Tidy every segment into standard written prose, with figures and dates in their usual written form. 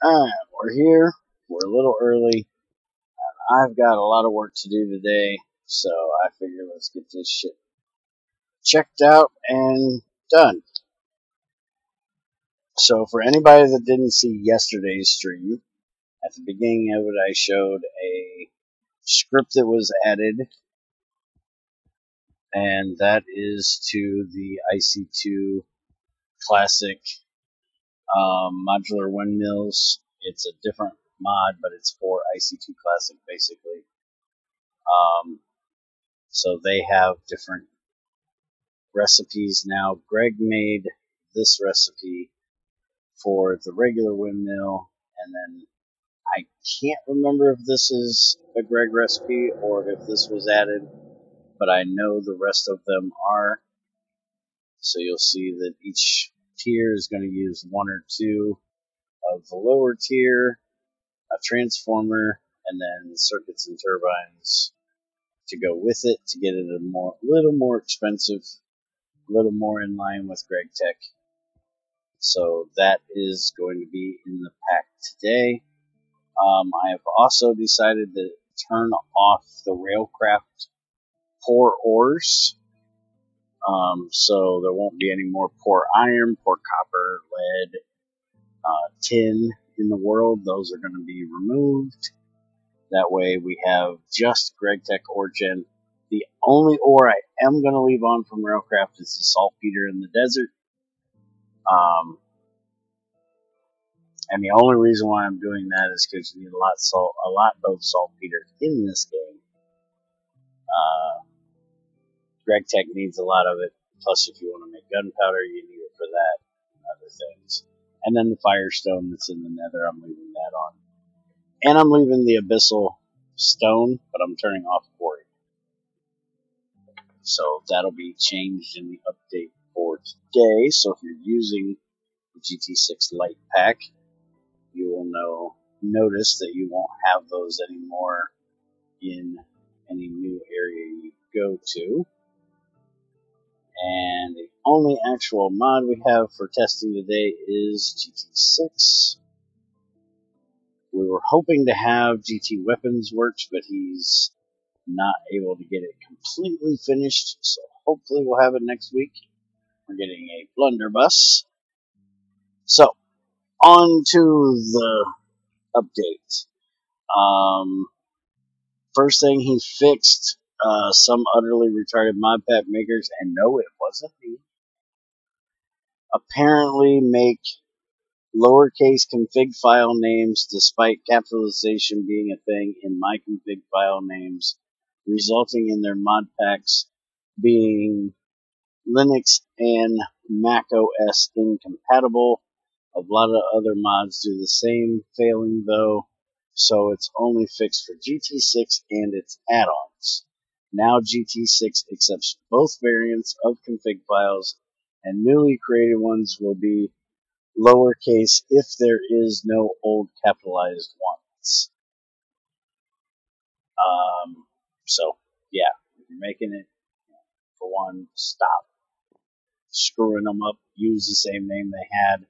Alright, we're here. We're a little early. I've got a lot of work to do today, so I figure let's get this shit checked out and done. So for anybody that didn't see yesterday's stream, at the beginning of it I showed a script that was added, and that is to the IC2 Classic modular windmills. It's a different mod, but it's for IC2 Classic basically. So they have different recipes now. Greg made this recipe for the regular windmill, and then I can't remember if this is a Greg recipe or if this was added, but I know the rest of them are. So you'll see that each tier is going to use one or two of the lower tier, a transformer, and then circuits and turbines to go with it to get it a little more expensive, a little more in line with Greg Tech. So that is going to be in the pack today. I have also decided to turn off the Railcraft pour ores. So there won't be any more pour iron, pour copper, lead, tin in the world. Those are going to be removed. That way we have just Greg Tech ore gen. The only ore I am going to leave on from Railcraft is the saltpeter in the desert. And the only reason why I'm doing that is because you need a lot of saltpeter in this game. Greg Tech needs a lot of it. Plus, if you want to make gunpowder, you need it for that and other things. And then the Firestone that's in the Nether, I'm leaving that on. And I'm leaving the Abyssal Stone, but I'm turning off Quarry. So that'll be changed in the update for today. So if you're using the GT6 Lite pack, you will notice that you won't have those anymore in any new area you go to. And the only actual mod we have for testing today is GT6. We were hoping to have GT Weapons Works, but he's not able to get it completely finished, so hopefully we'll have it next week. We're getting a blunderbuss. So, on to the update. First thing, he fixed some utterly retarded mod pack makers, and no, it wasn't me. Apparently make lowercase config file names despite capitalization being a thing in my config file names, resulting in their mod packs being Linux and Mac OS incompatible. A lot of other mods do the same, failing though, so it's only fixed for GT6 and its add-ons. Now GT6 accepts both variants of config files, and newly created ones will be lowercase if there is no old capitalized ones. So, yeah, if you're making it, for one, stop screwing them up. Use the same name they had.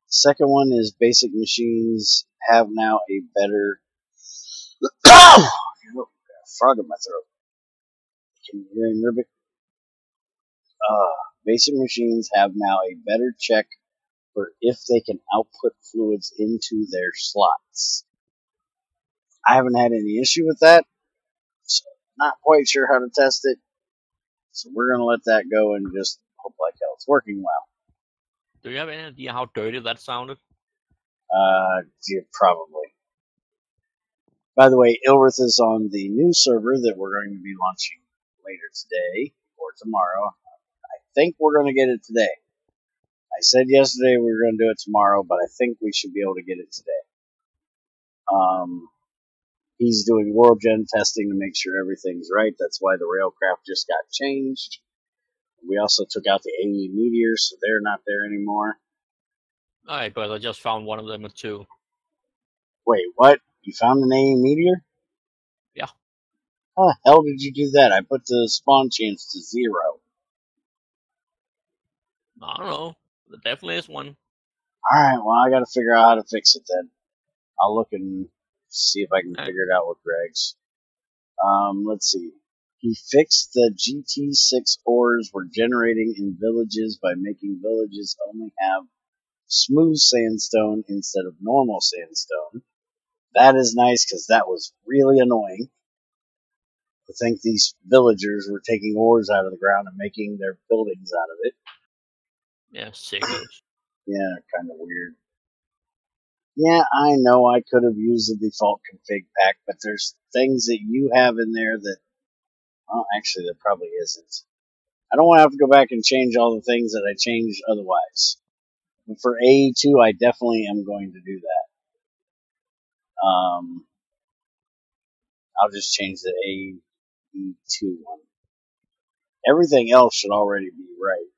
Second one is basic machines have now a better frog in my throat. Can you hear him, Ribbit? Basic machines have now a better check for if they can output fluids into their slots. I haven't had any issue with that, so not quite sure how to test it. So we're going to let that go and just hope like hell it's working well. Do you have any idea how dirty that sounded? Yeah, probably. By the way, Ilrith is on the new server that we're going to be launching later today or tomorrow. I think we're going to get it today. I said yesterday we were going to do it tomorrow, but I think we should be able to get it today. He's doing world gen testing to make sure everything's right. That's why the Railcraft just got changed. We also took out the AE Meteors, so they're not there anymore. Alright, but I just found one of them too. Wait, what? You found an AE Meteor? Yeah. How the hell did you do that? I put the spawn chance to 0. I don't know. There definitely is one. Alright, well, I gotta figure out how to fix it then. I'll look and see if I can Alright. figure it out with Greg's. Let's see. He fixed the GT6 ores were generating in villages by making villages only have smooth sandstone instead of normal sandstone. That is nice because that was really annoying. To think these villagers were taking ores out of the ground and making their buildings out of it. Yeah, sickos. Yeah, kind of weird. Yeah, I know I could have used the default config pack, but there's things that you have in there that, well, actually, there probably isn't. I don't want to have to go back and change all the things that I changed otherwise. But for AE2, I definitely am going to do that. I'll just change the AE2 one. Everything else should already be right.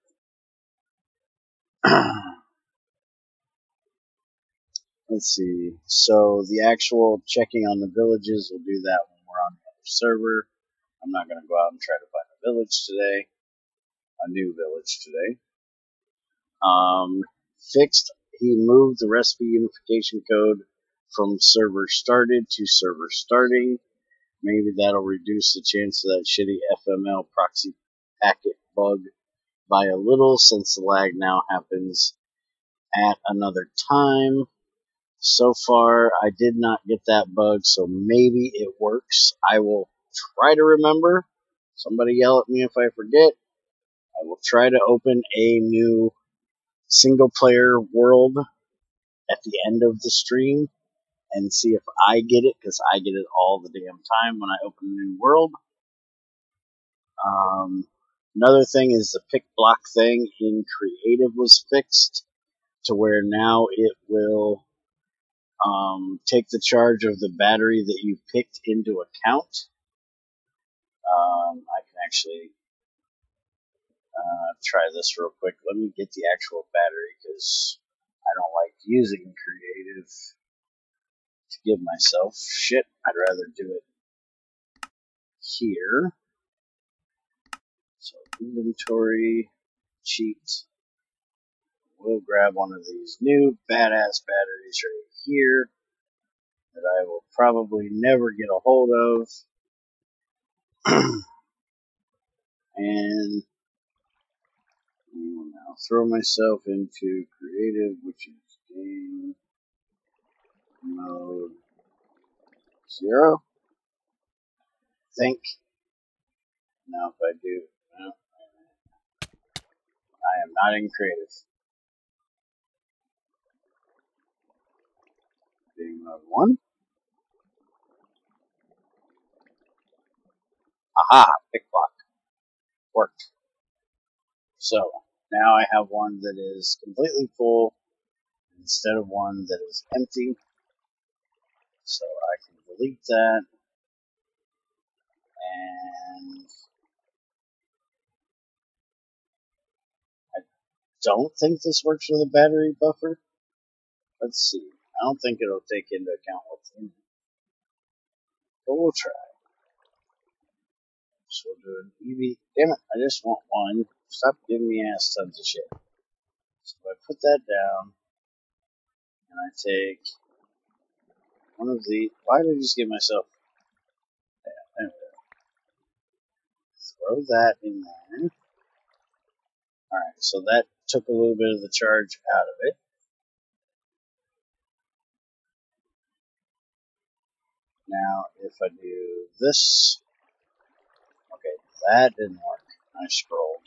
Let's see. So the actual checking on the villages, we'll do that when we're on the other server. I'm not going to go out and try to find a village today. A new village today. Fixed. He moved the recipe unification code from server started to server starting. Maybe that'll reduce the chance of that shitty FML proxy packet bug by a little, since the lag now happens at another time. So far, I did not get that bug, so maybe it works. I will try to remember. Somebody yell at me if I forget. I will try to open a new single player world at the end of the stream and see if I get it, because I get it all the damn time when I open a new world. Another thing is the pick block thing in creative was fixed to where now it will take the charge of the battery that you picked into account. I can actually try this real quick. Let me get the actual battery because I don't like using creative to give myself shit. I'd rather do it here. So inventory, cheat. We'll grab one of these new badass batteries right here that I will probably never get a hold of. And I will now throw myself into creative, which is game mode 0. Think. Now if I do, no, I am not in creative. Game mode 1. Aha! Pick block. Worked. So, now I have one that is completely full instead of one that is empty. So I can delete that. And I don't think this works with a battery buffer. Let's see. I don't think it'll take into account what's in it. But we'll try. So we'll do an EV. Damn it, I just want one. Stop giving me ass tons of shit. So I put that down. And I take one of the. Why did I just give myself. Yeah, anyway. Throw that in there. Alright, so that took a little bit of the charge out of it. Now, if I do this. Okay, that didn't work. I scrolled.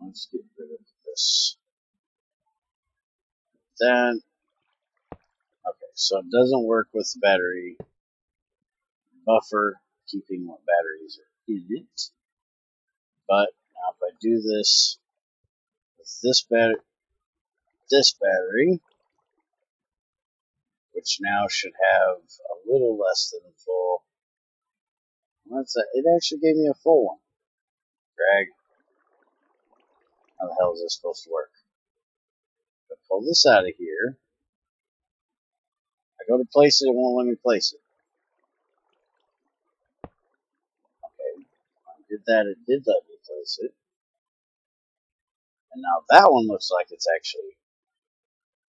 Let's get rid of this. Then, okay, so it doesn't work with the battery buffer, keeping what batteries are in it. But now if I do this with this battery, which now should have a little less than full. It actually gave me a full one. Drag. How the hell is this supposed to work? If I pull this out of here, I go to place it, it won't let me place it. Okay, I did that, it did let me place it. And now that one looks like it's actually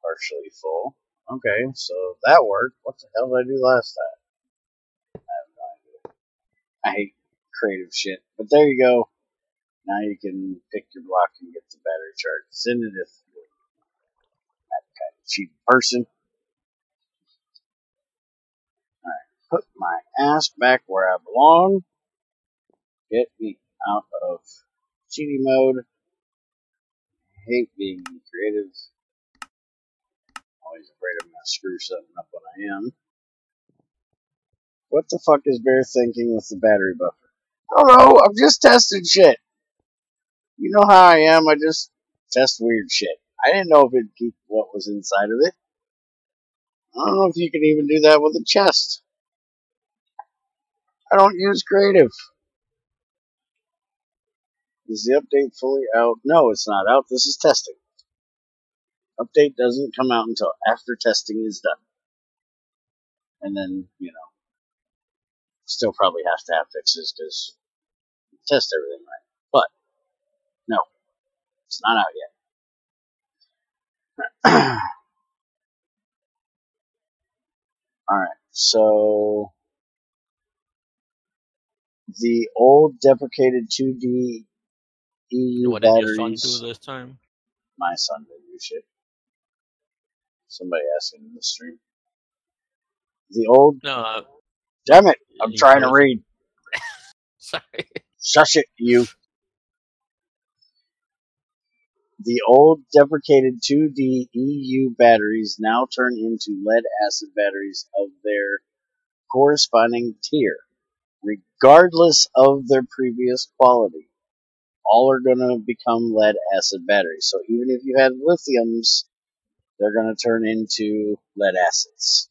partially full. Okay, so that worked. What the hell did I do last time? I have no idea. I hate creative shit. But there you go. Now you can pick your block and get the battery charge. Send it if you're that kind of cheap person. Alright, put my ass back where I belong. Get me out of cheaty mode. I hate being creative. Always afraid I'm going to screw something up when I am. What the fuck is Bear thinking with the battery buffer? I don't know, I'm just testing shit. You know how I am, I just test weird shit. I didn't know if it'd keep what was inside of it. I don't know if you can even do that with a chest. I don't use creative. Is the update fully out? No, it's not out. This is testing. Update doesn't come out until after testing is done. And then, still probably have to have fixes because you test everything right. But, no, it's not out yet. Alright, so the old deprecated 2D EU What did your batteries. son do this time? My son didn't do shit. Somebody asking in the stream. The old. No. Damn it! I'm trying to read. Sorry. Shush it, you. The old deprecated 2D EU batteries now turn into lead acid batteries of their corresponding tier, regardless of their previous quality. All are going to become lead acid batteries. So even if you had lithiums, they're going to turn into lead acids.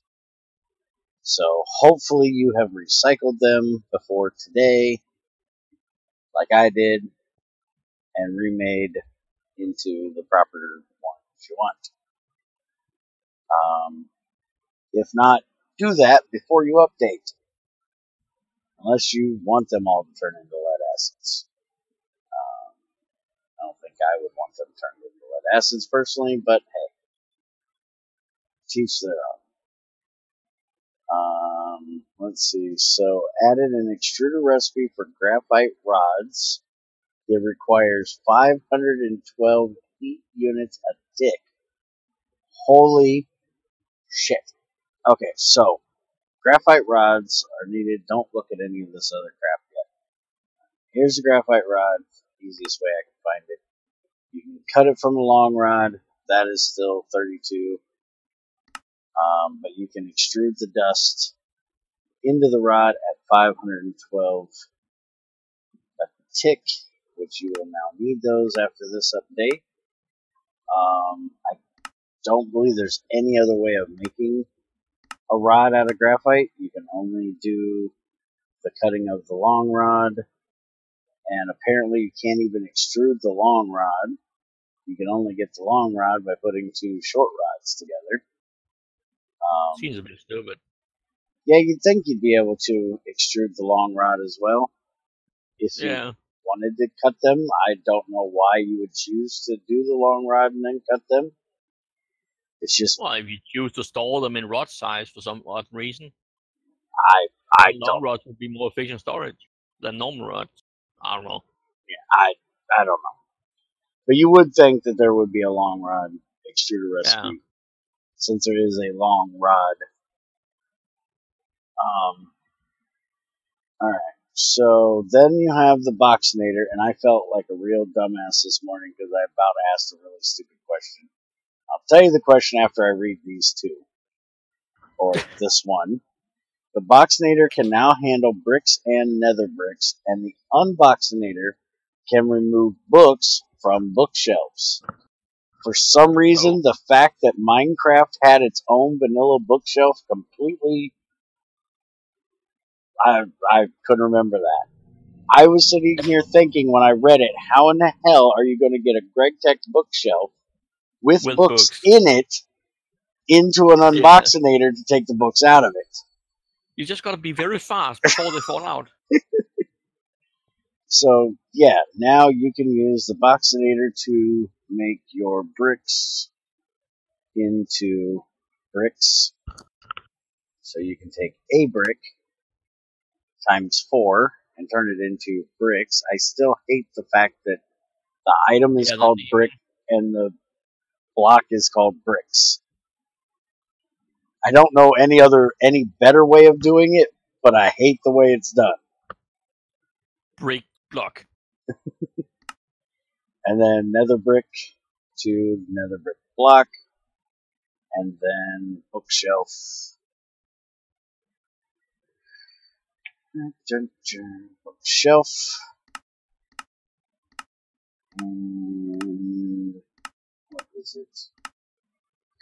So hopefully you have recycled them before today, like I did, and remade into the proper one if you want. If not, do that before you update. Unless you want them all to turn into lead acids. I don't think I would want them turned into lead acids personally, but hey, teach their own. Let's see. So, added an extruder recipe for graphite rods. It requires 512 heat units a tick. Holy shit. Okay, so graphite rods are needed. Don't look at any of this other crap yet. Here's a graphite rod. Easiest way I can find it. You can cut it from a long rod. That is still 32. But you can extrude the dust into the rod at 512 a tick, which you will now need those after this update. I don't believe there's any other way of making a rod out of graphite. You can only do the cutting of the long rod, and apparently you can't even extrude the long rod. You can only get the long rod by putting two short rods together. Seems a bit stupid. Yeah, you'd think you'd be able to extrude the long rod as well if you wanted to cut them. I don't know why you would choose to do the long rod and then cut them. It's just, well, if you choose to store them in rod size for some odd reason, I long don't. rods would be more efficient storage than normal rods. I don't know. Yeah, I don't know. But you would think that there would be a long rod extruder recipe, since there is a long rod. Alright, so then you have the Boxinator, and I felt like a real dumbass this morning because I about asked a really stupid question. I'll tell you the question after I read these two, or this one. The Boxinator can now handle bricks and nether bricks, and the Unboxinator can remove books from bookshelves. For some reason, the fact that Minecraft had its own vanilla bookshelf completely... I couldn't remember that. I was sitting here thinking when I read it, how in the hell are you going to get a GregTech bookshelf with books in it into an Unboxinator to take the books out of it? You just got to be very fast before they fall out. So yeah, now you can use the Boxinator to make your bricks into bricks. So you can take a brick times 4 and turn it into bricks. I still hate the fact that the item is Yeah, called brick and the block is called bricks. I don't know any better way of doing it, but I hate the way it's done. brick block. And then nether brick to nether brick block, and then bookshelf. Bookshelf. And what is it?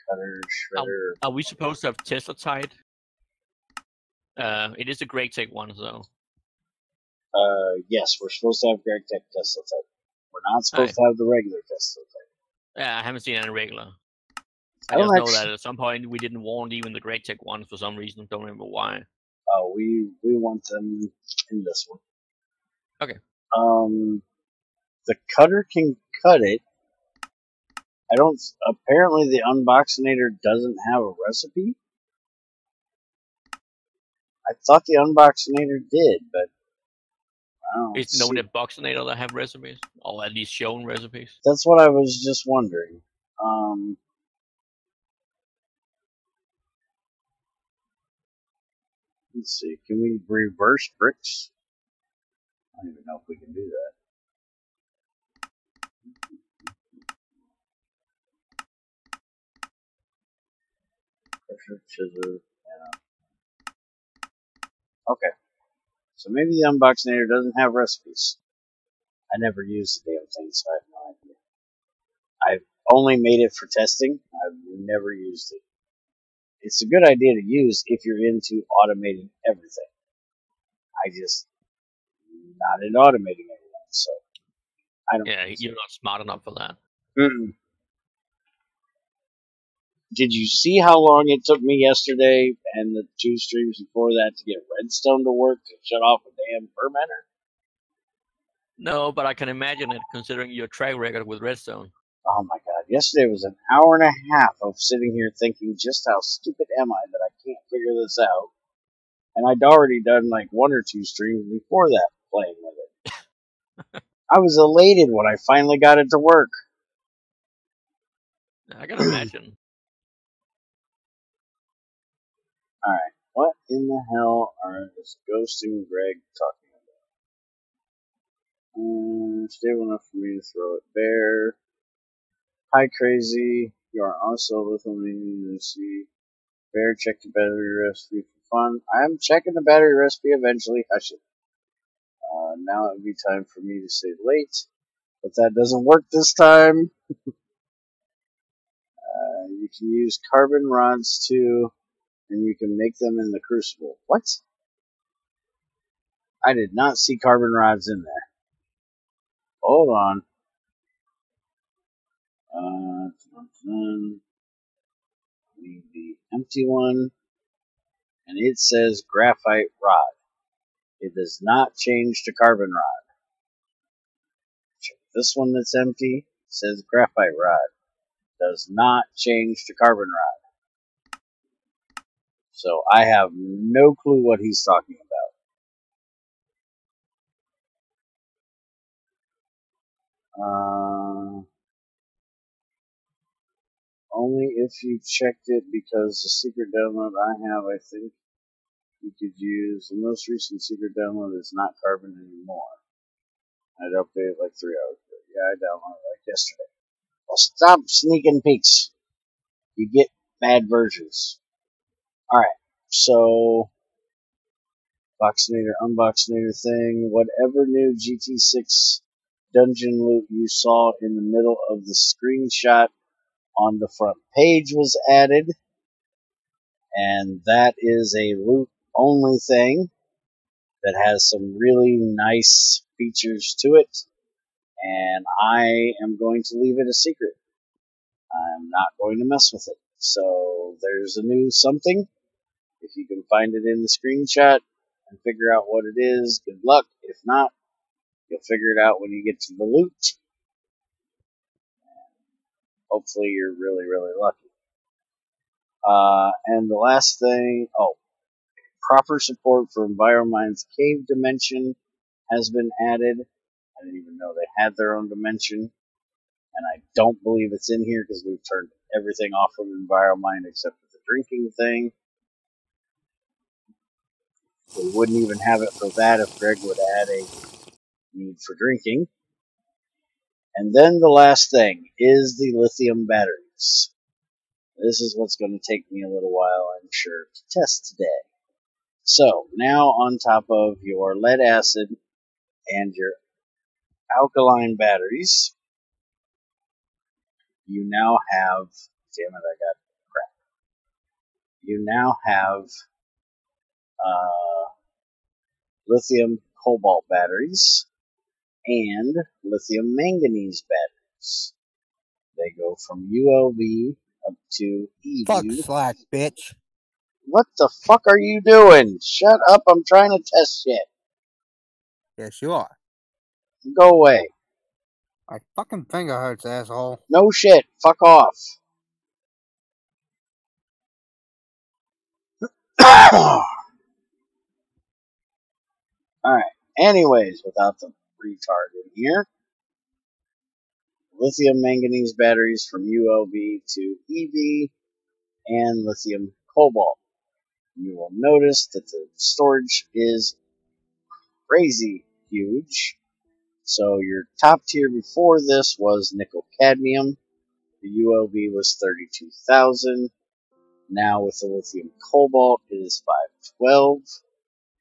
Cutter, shredder. Are we supposed to have Tesla tied? It is a Great Tech one, though. Yes, we're supposed to have Greg Tech Tesla type. We're not supposed to have the regular Tesla type. Yeah, I haven't seen any regular. I I don't just know actually. that at some point we didn't want even the Great Tech ones for some reason. Don't remember why. Oh, we want them in this one. Okay. The cutter can cut it. I don't. Apparently, the Unboxinator doesn't have a recipe. I thought the Unboxinator did, but I don't It's see. only the Boxinator that have recipes, or at least shown recipes. That's what I was just wondering. Let's see. Can we reverse bricks? I don't even know if we can do that. Pressure, chisel, yeah. Okay. So maybe the Unboxinator doesn't have recipes. I never used the damn thing, so I have no idea. I've only made it for testing. I've never used it. It's a good idea to use if you're into automating everything. I just not into automating everything, so I don't. Yeah, you're not smart enough for that. Mm-mm. Did you see how long it took me yesterday and the 2 streams before that to get Redstone to work to shut off a damn fermenter? No, but I can imagine it, considering your track record with Redstone. Oh my god, yesterday was an hour and a half of sitting here thinking, just how stupid am I that I can't figure this out? And I'd already done like 1 or 2 streams before that playing with it. I was elated when I finally got it to work. I can imagine. Alright, what in the hell are this ghosting Greg talking about? Stable enough for me to throw it bare. Hi, crazy. You are also listening to see. Bear, check the battery recipe for fun. I am checking the battery recipe eventually. I should. Now it would be time for me to say late, but that doesn't work this time. You can use carbon rods too, and you can make them in the crucible. What? I did not see carbon rods in there. Hold on. Need the empty one, and it says graphite rod. It does not change to carbon rod. Check this one that's empty. Says graphite rod. Does not change to carbon rod. So I have no clue what he's talking about. Only if you checked it, because the secret download I have, I think you could use. The most recent secret download is not carbon anymore. I'd updated like 3 hours ago. Yeah, I downloaded it like yesterday. Well, stop sneaking peeks. You get bad versions. Alright, so Boxinator, Unboxinator thing, whatever new GT6 dungeon loot you saw in the middle of the screenshot on the front page was added, and that is a loot only thing that has some really nice features to it, and I am going to leave it a secret. I'm not going to mess with it. So there's a new something. If you can find it in the screenshot and figure out what it is, good luck. If not, You'll figure it out when you get to the loot. Hopefully you're really, really lucky. And the last thing, proper support for Enviromine's cave dimension has been added. I didn't even know they had their own dimension. And I don't believe it's in here because we've turned everything off from Enviromine except for the drinking thing. We wouldn't even have it for that if Greg would add a need for drinking. And then the last thing is the lithium batteries. This is what's going to take me a little while, I'm sure, to test today. So, now on top of your lead acid and your alkaline batteries, you now have, damn it, I got crap. You now have lithium cobalt batteries and lithium manganese batteries. They go from ULB up to EV. Fuck slack, bitch. What the fuck are you doing? Shut up, I'm trying to test shit. Yes, you are. Go away. My fucking finger hurts, asshole. No shit, fuck off. Alright, anyways, without the retard in here, lithium manganese batteries from ULB to EV and lithium cobalt. You will notice that the storage is crazy huge. So your top tier before this was nickel cadmium. The ULB was 32,000. Now with the lithium cobalt it is 512.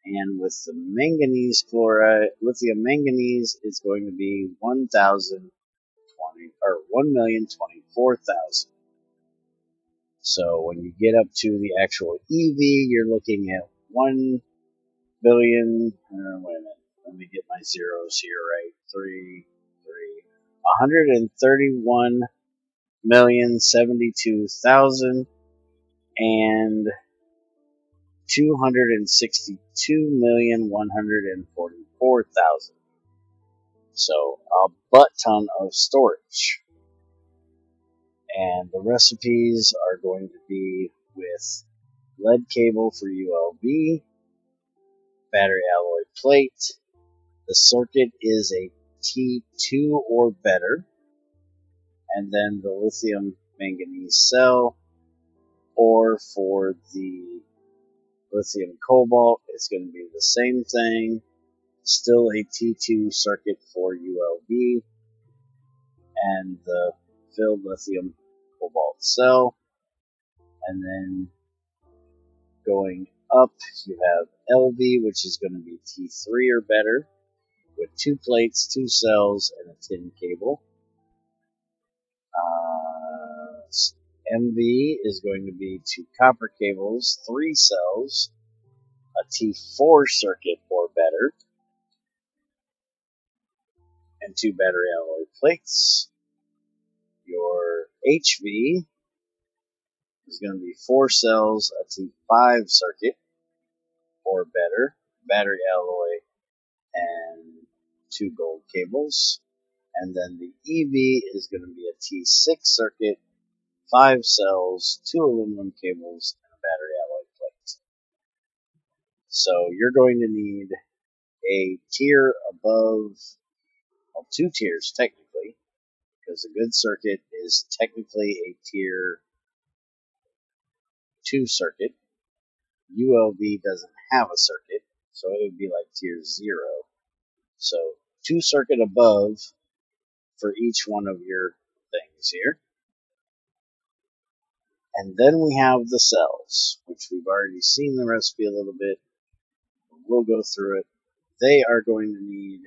And with the manganese chloride, lithium manganese is going to be 1,024,000. So when you get up to the actual EV, you're looking at 1 billion. Wait a minute. Let me get my zeros here right. 131,072,000 and 262,144,000. So a butt ton of storage. And the recipes are going to be with lead cable for ULB, battery alloy plate. The circuit is a T2 or better. And then the lithium manganese cell, or for the lithium cobalt, it's going to be the same thing. Still a T2 circuit for ULB, and the filled lithium cobalt cell. And then going up, you have LV, which is going to be T3 or better, with 2 plates, 2 cells, and a tin cable. MV is going to be 2 copper cables, 3 cells, a T4 circuit or better, and 2 battery alloy plates. Your HV is going to be 4 cells, a T5 circuit or better, battery alloy, and 2 gold cables. And then the EV is going to be a T6 circuit, 5 cells, 2 aluminum cables, and a battery alloy plate. So you're going to need a tier above, well, 2 tiers technically, because a good circuit is technically a tier 2 circuit. ULB doesn't have a circuit, so it would be like tier 0. So 2 circuit above for each one of your things here. And then we have the cells, which we've already seen the recipe a little bit. We'll go through it. They are going to need,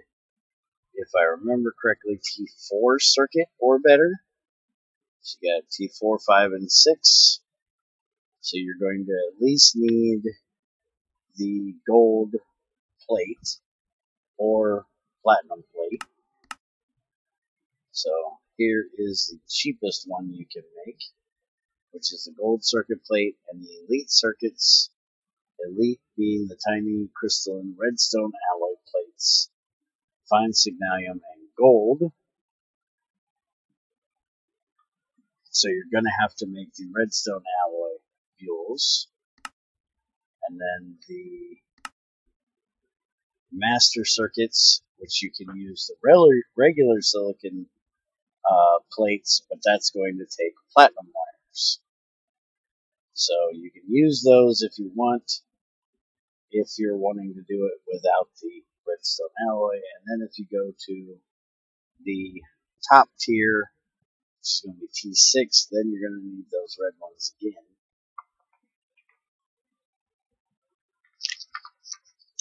if I remember correctly, T4 circuit or better. So you got T4, 5, and 6. So you're going to at least need the gold plate or platinum plate. So here is the cheapest one you can make, which is the gold circuit plate and the elite circuits. Elite being the tiny crystalline redstone alloy plates fine signalium, and gold. So you're going to have to make the redstone alloy fuels. And then the master circuits, which you can use the regular silicon plates, but that's going to take platinum wires. So you can use those if you want, if you're wanting to do it without the redstone alloy. And then if you go to the top tier, which is going to be T6, then you're going to need those red ones again.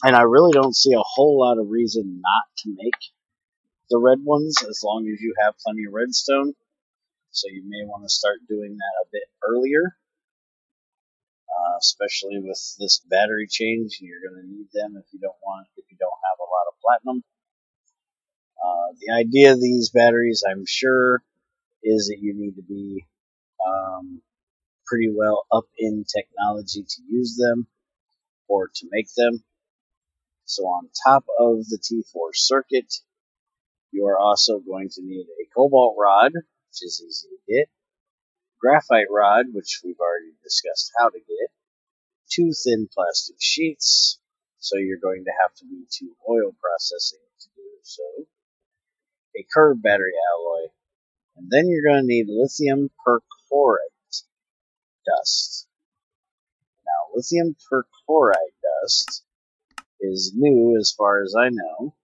And I really don't see a whole lot of reason not to make the red ones as long as you have plenty of redstone. So you may want to start doing that a bit earlier, especially with this battery change. You're going to need them if you don't have a lot of platinum. The idea of these batteries, I'm sure, is that you need to be pretty well up in technology to use them or to make them. So on top of the T4 circuit, you are also going to need a cobalt rod, which is easy to get, graphite rod, which we've already discussed how to get, 2 thin plastic sheets, so you're going to have to do 2 oil processing to do so, a curved battery alloy, and then you're going to need lithium perchlorate dust. Now, lithium perchlorate dust is new as far as I know,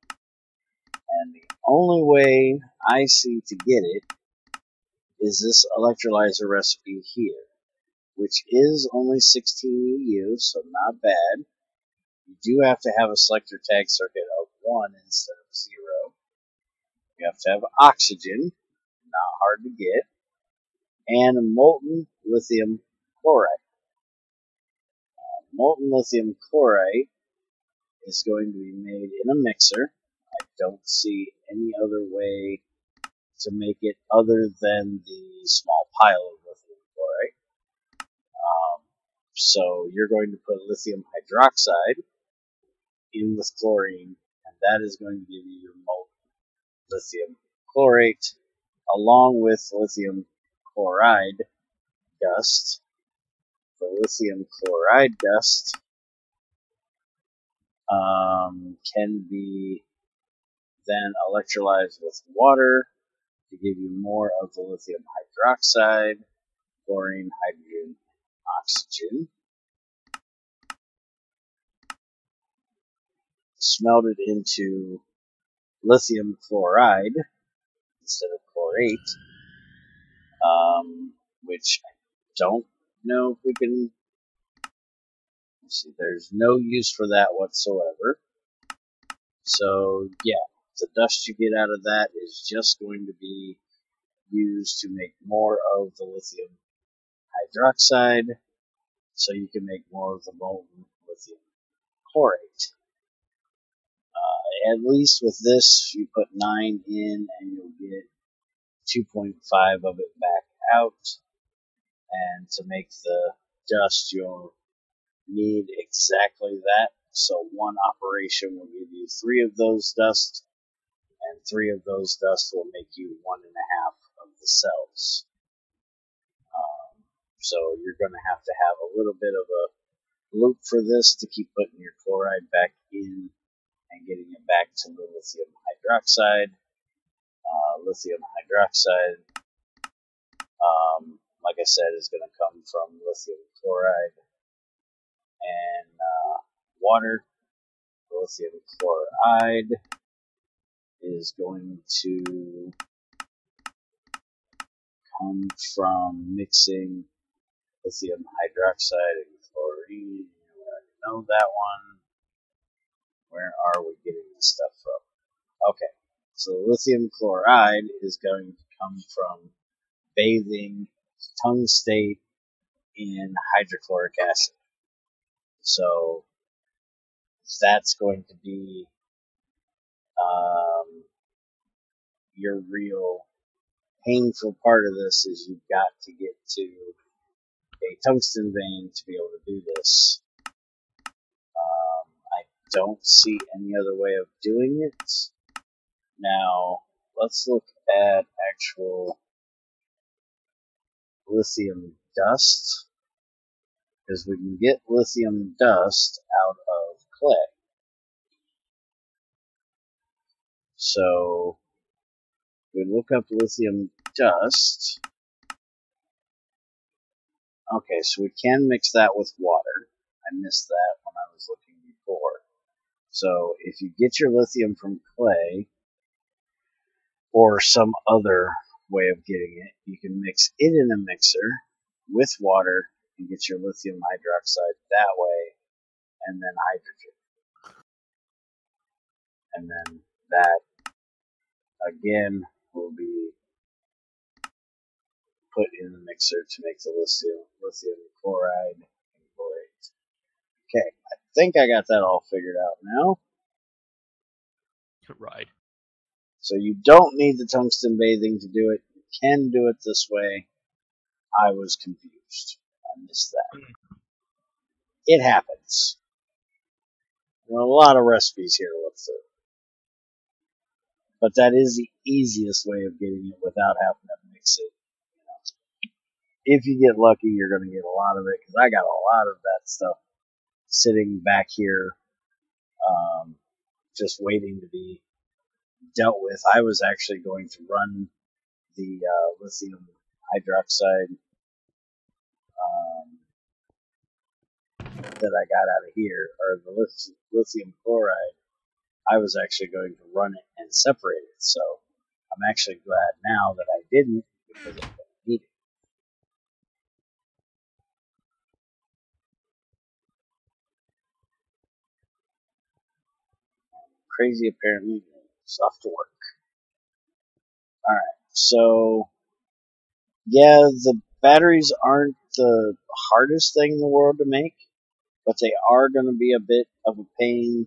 and the only way I see to get it is this electrolyzer recipe here, which is only 16 EU, so not bad. You do have to have a selector tag circuit of 1 instead of 0. You have to have oxygen, not hard to get, and a molten lithium chloride. Molten lithium chloride is going to be made in a mixer. I don't see any other way to make it other than the small pile of lithium chloride. So you're going to put lithium hydroxide in with chlorine, and that is going to give you your molten lithium chlorate, along with lithium chloride dust. The lithium chloride dust can be then electrolyzed with water to give you more of the lithium hydroxide, chlorine, hydrogen, oxygen. Smelted into lithium chloride instead of chlorate, which I don't know if we can. See, there's no use for that whatsoever. So yeah, the dust you get out of that is just going to be used to make more of the lithium hydroxide, so you can make more of the molten lithium chlorate. At least with this, you put 9 in and you'll get 2.5 of it back out. And to make the dust, you'll need exactly that. So one operation will give you 3 of those dust, and 3 of those dust will make you 1.5 of the cells. So you're going to have a little bit of a loop for this to keep putting your chloride back in and getting it back to the lithium hydroxide. Lithium hydroxide, like I said, is going to come from lithium chloride and water. Lithium chloride is going to come from mixing lithium hydroxide and chlorine. We already know that one. Where are we getting this stuff from? Okay, so lithium chloride is going to come from bathing tungstate in hydrochloric acid. So that's going to be your real painful part of this, is you've got to get to a tungsten vein to be able to do this. I don't see any other way of doing it. Now, let's look at actual lithium dust, because we can get lithium dust out of clay. So, we look up lithium dust. Okay, so we can mix that with water. I missed that when I was looking before. So, if you get your lithium from clay, or some other way of getting it, you can mix it in a mixer with water and get your lithium hydroxide that way, and then hydrogen. And then that, again, will be put in the mixer to make the lithium chloride and chlorate. Okay, I think I got that all figured out now. Right. So you don't need the tungsten bathing to do it. You can do it this way. I was confused. I missed that. It happens. There are a lot of recipes here to look through. But that is the easiest way of getting it without having to mix it. If you get lucky, you're going to get a lot of it, because I got a lot of that stuff sitting back here, just waiting to be dealt with. I was actually going to run the lithium hydroxide that I got out of here, or the lithium chloride. I was actually going to run it and separate it. So I'm actually glad now that I didn't, because I don't need it. Crazy, apparently, it's off to work. Alright, so yeah, the batteries aren't the hardest thing in the world to make, but they are going to be a bit of a pain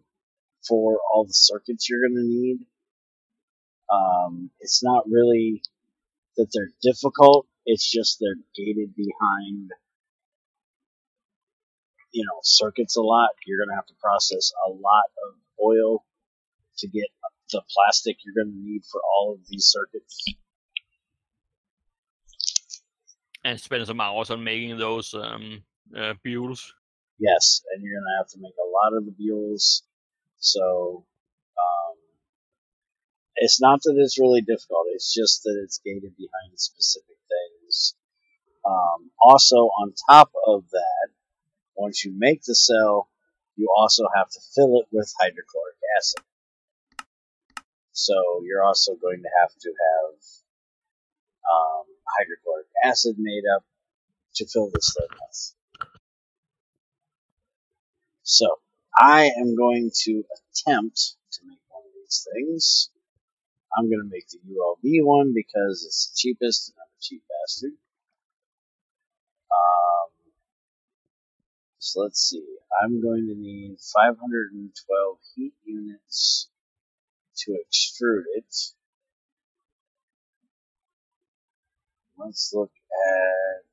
for all the circuits you're going to need. It's not really that they're difficult, it's just they're gated behind, circuits a lot. You're going to have to process a lot of oil to get the plastic you're going to need for all of these circuits. And spend some hours on making those builds. Yes, and you're going to have to make a lot of the buells. So, it's not that it's really difficult, it's just that it's gated behind specific things. Also, on top of that, once you make the cell, you also have to fill it with hydrochloric acid. So you're also going to have hydrochloric acid made up to fill this thing with. So I am going to attempt to make one of these things. I'm going to make the ULB one because it's the cheapest and I'm a cheap bastard. So let's see. I'm going to need 512 heat units to extrude it. Let's look at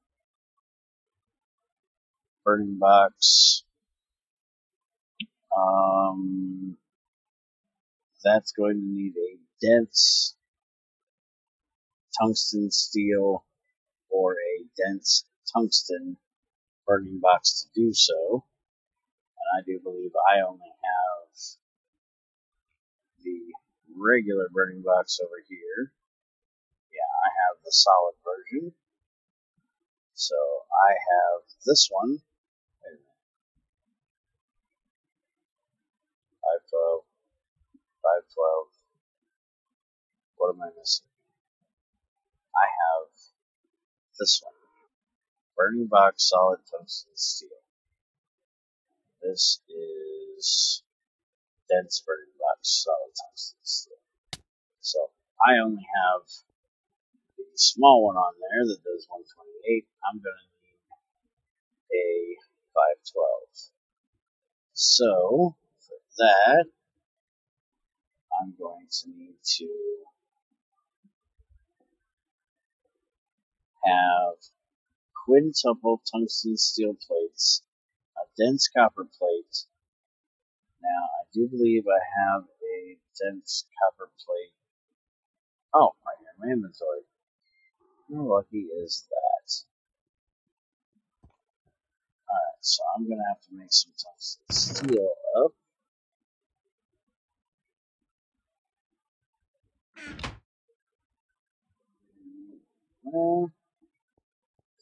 burning box. That's going to need a dense tungsten steel or a dense tungsten burning box to do so. And I do believe I only have the regular burning box over here. Yeah, I have the solid version. So I have this one. Wait a minute. 512. 512. What am I missing? I have this one. Burning box solid tungsten steel. This is dense burning box solid tungsten steel. So I only have the small one on there that does 128. I'm going to need a 512. So for that, I'm going to need to have quintuple tungsten steel plates, a dense copper plate. Now, I do believe I have a dense copper plate Oh, right here in my inventory. How lucky is that? Alright, so I'm gonna have to make some tungsten steel up. Well,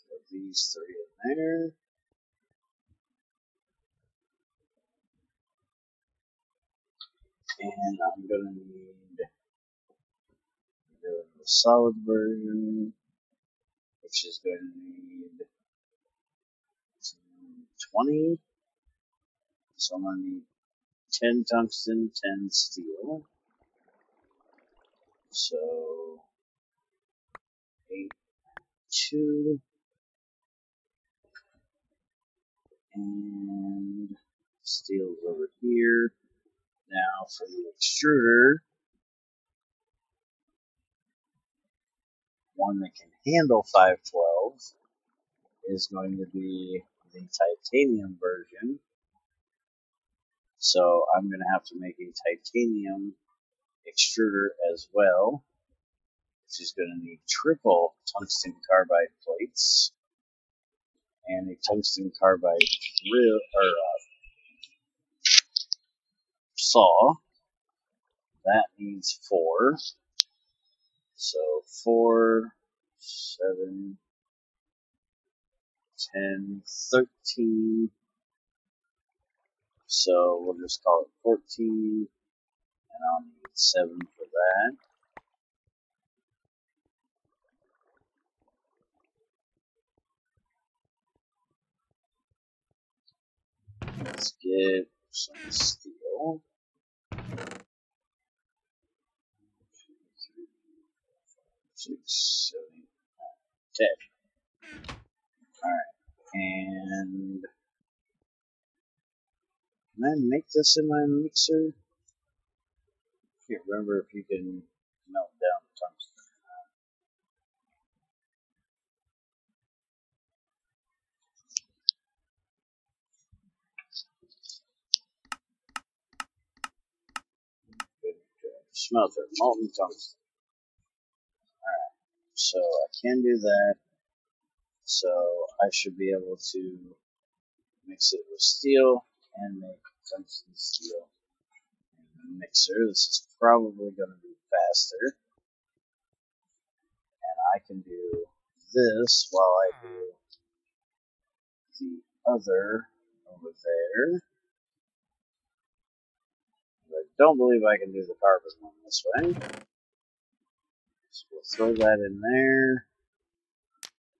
put these three in there. And I'm gonna need the solid version, which is going to need 20. So I'm gonna need 10 tungsten, 10 steel. So 8, 2, and steel's over here. Now for the extruder, one that can handle 512 is going to be the titanium version. So I'm going to have to make a titanium extruder as well, which is going to need triple tungsten carbide plates and a tungsten carbide drill or saw. That needs 4. So 4, 7, 10, 13. So we'll just call it 14, and I'll need 7 for that. Let's get some steel. 6, 7, 10. Alright, and can I make this in my mixer? I can't remember if you can melt down tungsten. Smelter, molten tungsten. Alright, so I can do that. So I should be able to mix it with steel and make tungsten steel in the mixer. This is probably going to be faster. And I can do this while I do the other over there. I don't believe I can do the carbon one this way. So we'll throw that in there.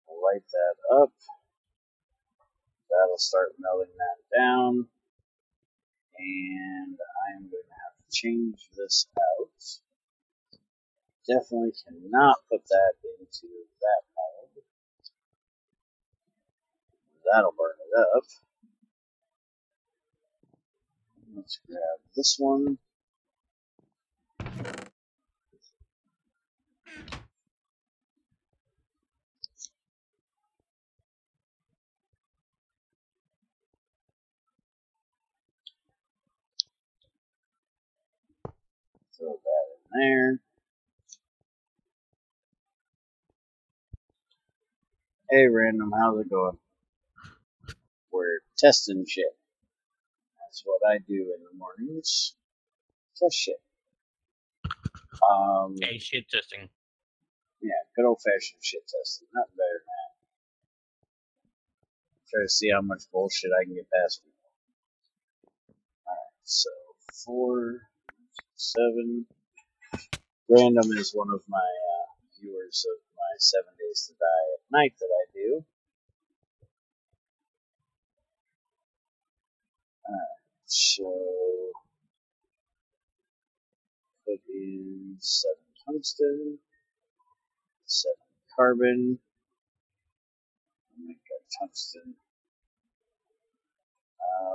We'll light that up. That'll start melting that down. And I'm going to have to change this out. Definitely cannot put that into that mold. That'll burn it up. Let's grab this one. Throw that in there. Hey, random, how's it going? We're testing shit. That's what I do in the mornings. Test shit. Hey, shit testing. Yeah, good old fashioned shit testing. Nothing better than that. Try to see how much bullshit I can get past people. Alright, so 4, 7. Random is one of my viewers of my 7 Days to Die at Night that I do. Alright, so put in 7 tungsten, 7 carbon, and make a tungsten.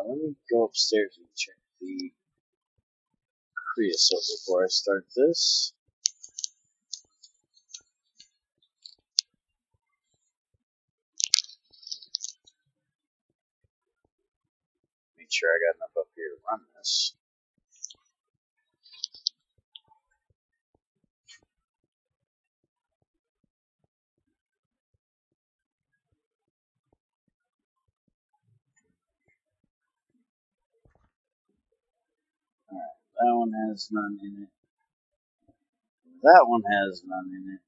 Let me go upstairs and check the creosote before I start this. Make sure I got enough up here to run this. That one has none in it. That one has none in it.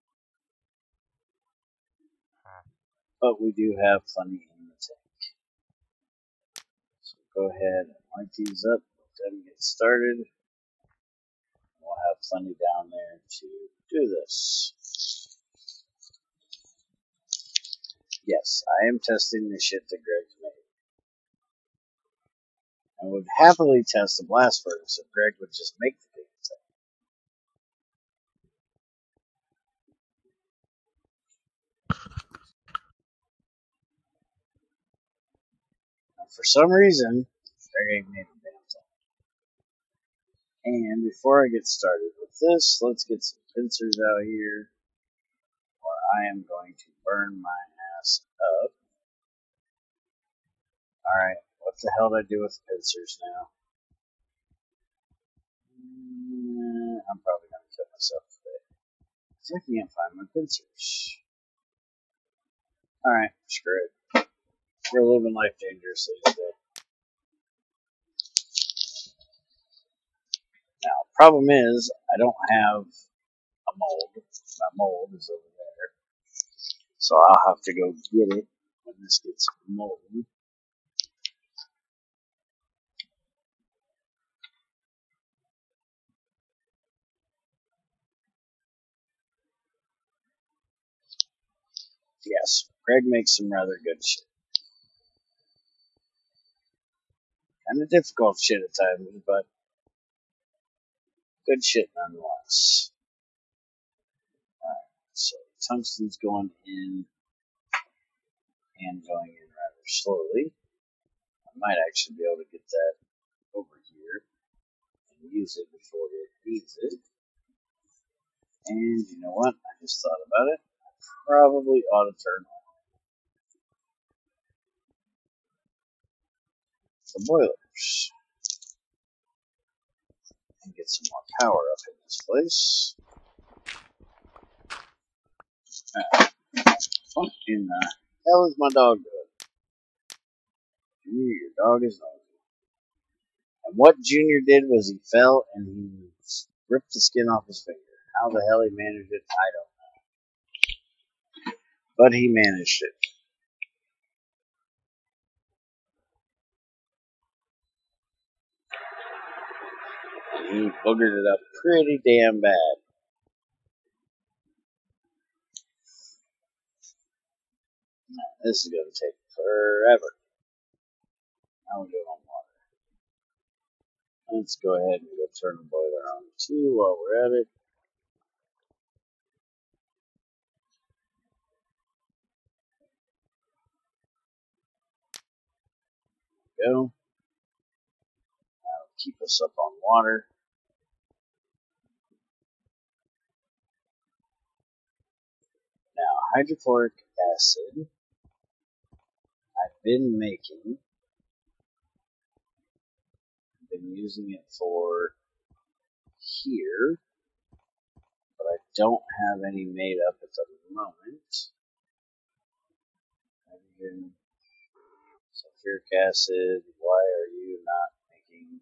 But we do have plenty in the tank. So go ahead and light these up. Let them get started. We'll have plenty down there to do this. Yes, I am testing the shit that Greg's made. And would happily test a blast furnace if Greg would just make the damn thing. Now, for some reason, Greg ain't made the damn thing. And before I get started with this, let's get some pincers out here, or I am going to burn my ass up. Alright, what the hell did I do with the pincers now? I'm probably going to kill myself today. Because I can't find my pincers. Alright, screw it. We're living life dangerously today. Now, problem is, I don't have a mold. My mold is over there. So I'll have to go get it when this gets molded. Yes, Greg makes some rather good shit. Kind of difficult shit at times, but good shit nonetheless. Alright, so tungsten's going in and going in rather slowly. I might actually be able to get that over here and use it before it needs it. And you know what? I just thought about it. I probably ought to turn on the boilers and get some more power up in this place. What in the hell is my dog doing? Junior, your dog is noisy. And what Junior did was he fell and he ripped the skin off his finger. How the hell he managed it, I don't know. But he managed it. And he boogered it up pretty damn bad. Now, this is going to take forever. Now we're doing on water. Let's go ahead and go turn the boiler on too while we're at it. There we go. That'll keep us up on water. Now, hydrochloric acid, I've been making. I've been using it for here, but I don't have any made up at the moment. Hydrogen, sulfuric acid, why are you not making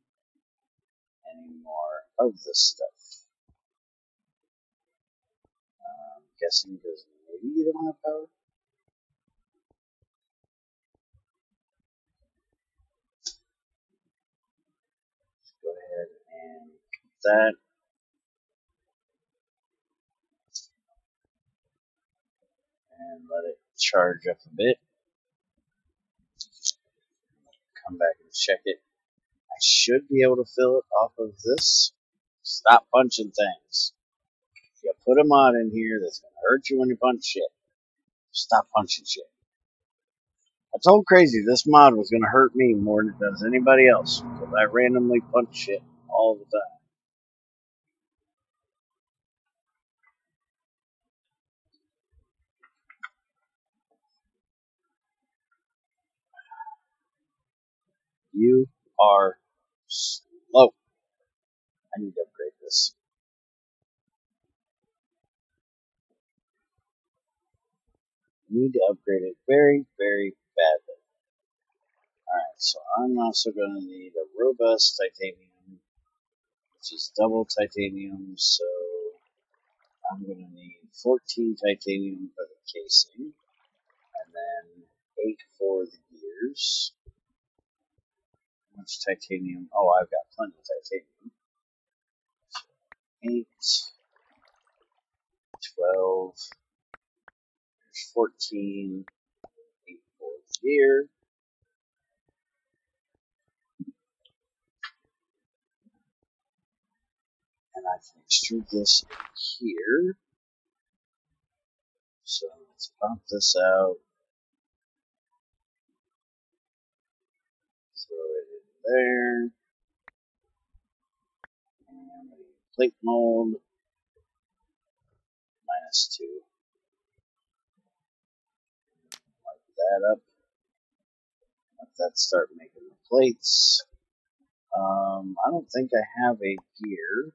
any more of this stuff? I'm guessing because maybe you don't have power? Let's go ahead and get that. And let it charge up a bit. Come back and check it. I should be able to fill it off of this. Stop punching things. You put a mod in here that's going to hurt you when you punch shit. Stop punching shit. I told Crazy this mod was going to hurt me more than it does anybody else because I randomly punch shit all the time. You are slow. I need to upgrade this. I need to upgrade it very, very badly. Alright, so I'm also going to need a robust titanium which is double titanium, so I'm going to need 14 titanium for the casing, and then 8 for the gears. How much titanium? Oh, I've got plenty of titanium. So 8, 12, there's 14, 8 for the gear. And I can extrude this in here. So let's pop this out. Throw it in there. And plate mold. -2. Light that up. Let that start making the plates. I don't think I have a gear.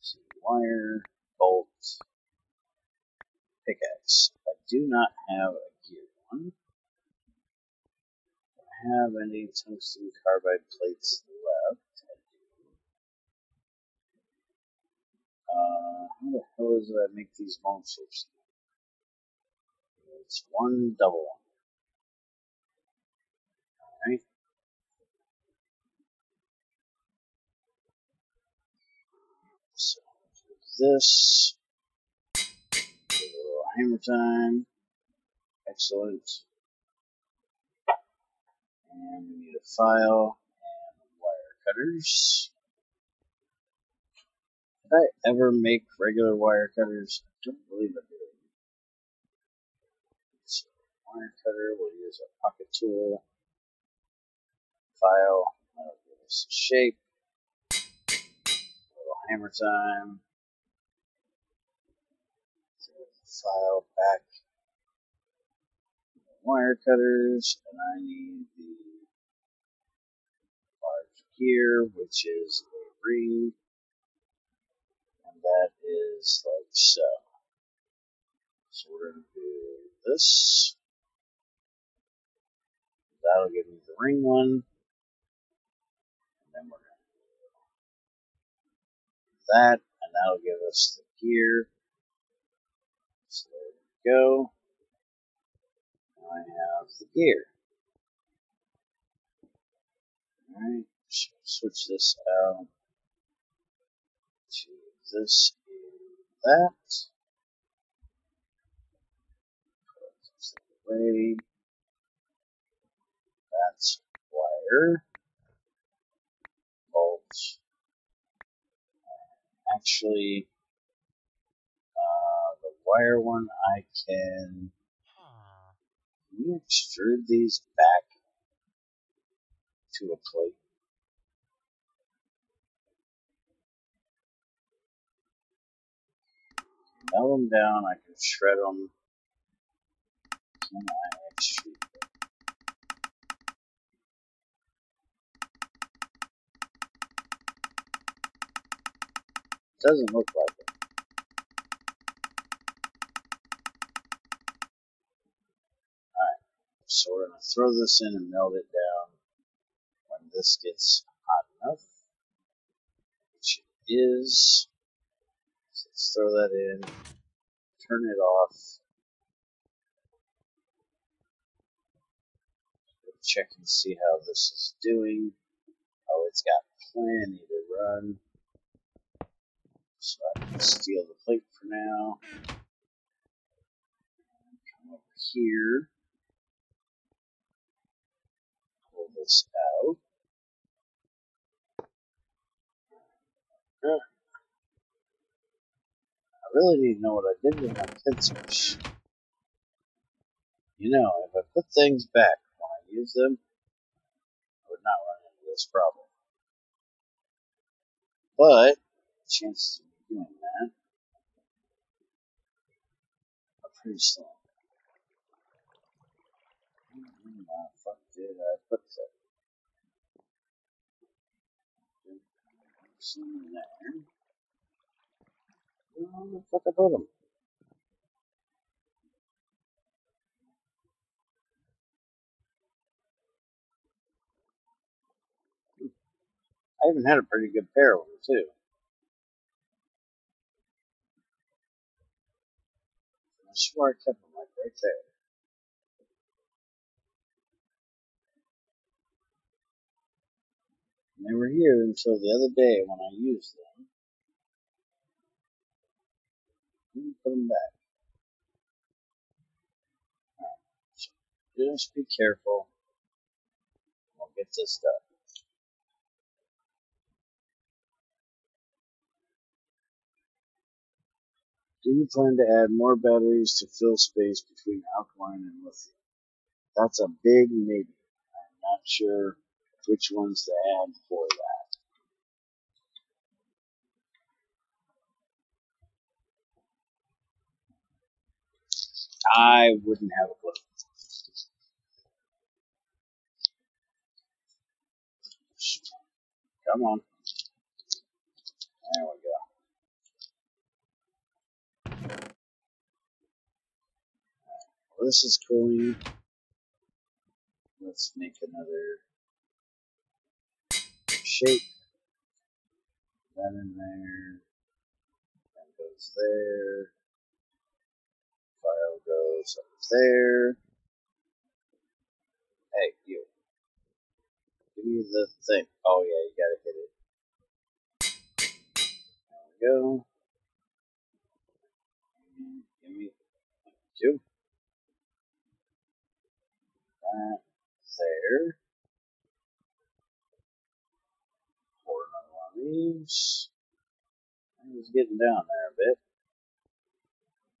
So wire, bolt, pickaxe. I do not have a gear one. Do I have any tungsten carbide plates left? I do. How the hell is it I make these monsters? It's one double one. Alright. So this. A little hammer time. Excellent. And we need a file and wire cutters. Did I ever make regular wire cutters? I don't believe I did. So, wire cutter, we'll use a pocket tool. File, that'll give us a shape. A little hammer time. So, file back. Wire cutters, and I need the large gear, which is a ring, and that is like so. So we're going to do this. That'll give me the ring one, and then we're going to do that, and that'll give us the gear. So there we go. Now I have the gear. Alright, switch this out to this and that. Put this away. That's wire. Bolt. Actually, the wire one I can you extrude these back to a plate? Melt them down, I can shred them. Can I extrude them? Doesn't look like it. Alright, so we're going to throw this in and melt it down when this gets hot enough, which it is. So let's throw that in, turn it off, check and see how this is doing. Oh, it's got plenty to run. So I can steal the plate for now. Come over here. Pull this out. I really need to know what I did with my pincers. You know, if I put things back when I use them, I would not run into this problem. But, chances of doing that are pretty slim. Where the fuck did I put that? Some in there. Where the fuck I put them? I even had a pretty good pair of them too. I swear I kept them like right there. And they were here until the other day when I used them. Didn't put them back. Alright, so just be careful. We'll get this done. Do you plan to add more batteries to fill space between alkaline and lithium? That's a big maybe. I'm not sure which ones to add for that. I wouldn't have a clue. Come on. There we go. Well, this is cooling. Let's make another shape. That in there. That goes there. File goes up there. Hey, you. Give me the thing. Oh, yeah, you gotta hit it. There we go. And give me you. That there. Pour another one of these. It's getting down there a bit.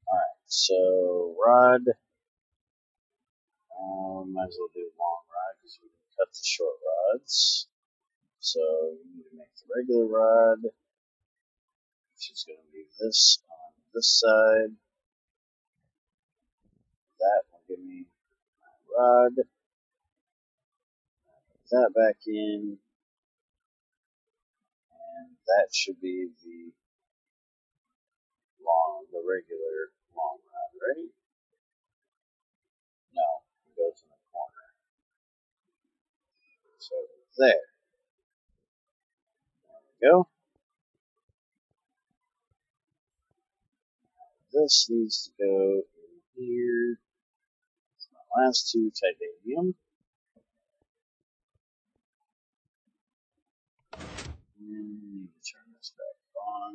Alright, so rod. Might as well do long rod because we can cut the short rods. So you need to make the regular rod, which is going to be this on this side. That will give me my rod. Put that back in. And that should be the regular long rod, right? No, it goes in the corner. So there. There we go. This needs to go in here. It's my last two titanium. And we need to turn this back on.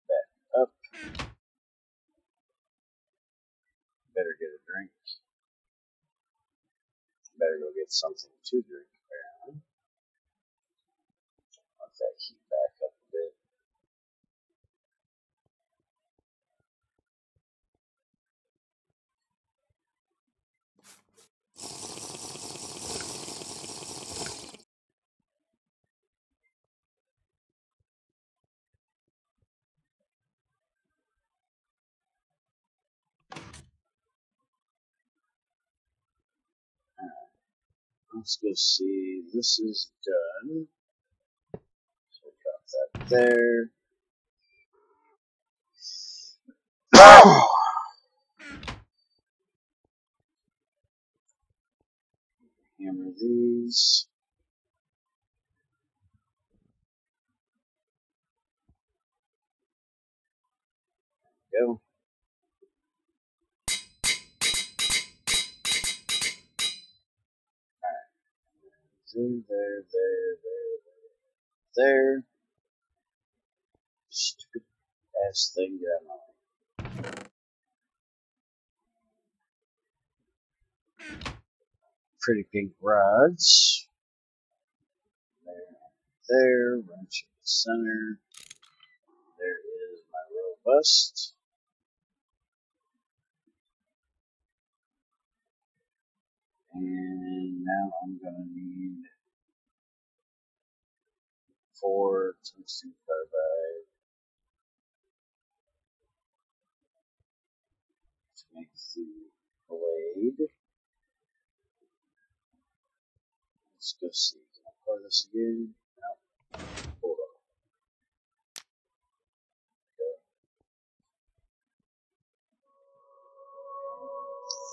Back up. Better get a drink. Better go get something to drink, apparently. Let that heat back up a bit. Let's go see. This is done. So we'll drop that there. Hammer these. There we go. Alright. There. Stupid ass thing, get out of my way. Pretty pink rods. There, wrench in the center. There is my robust. And now I'm gonna need 4 tungsten carbide to make the blade. Let's go see. Can I pour this again? No. Hold on.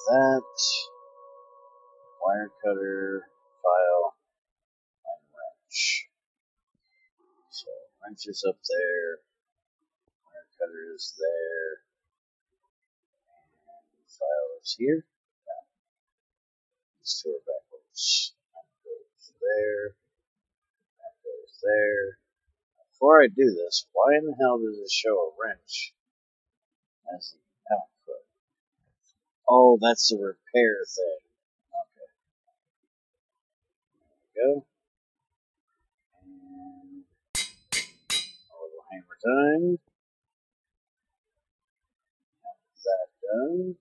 That wire cutter file. Wrench is up there. Wire cutter is there. And file is here. Let's two are backwards. That goes there. That goes there. Before I do this, why in the hell does it show a wrench as the output? Oh, that's the repair thing. Okay. There we go. And a little hammer time. Have that done.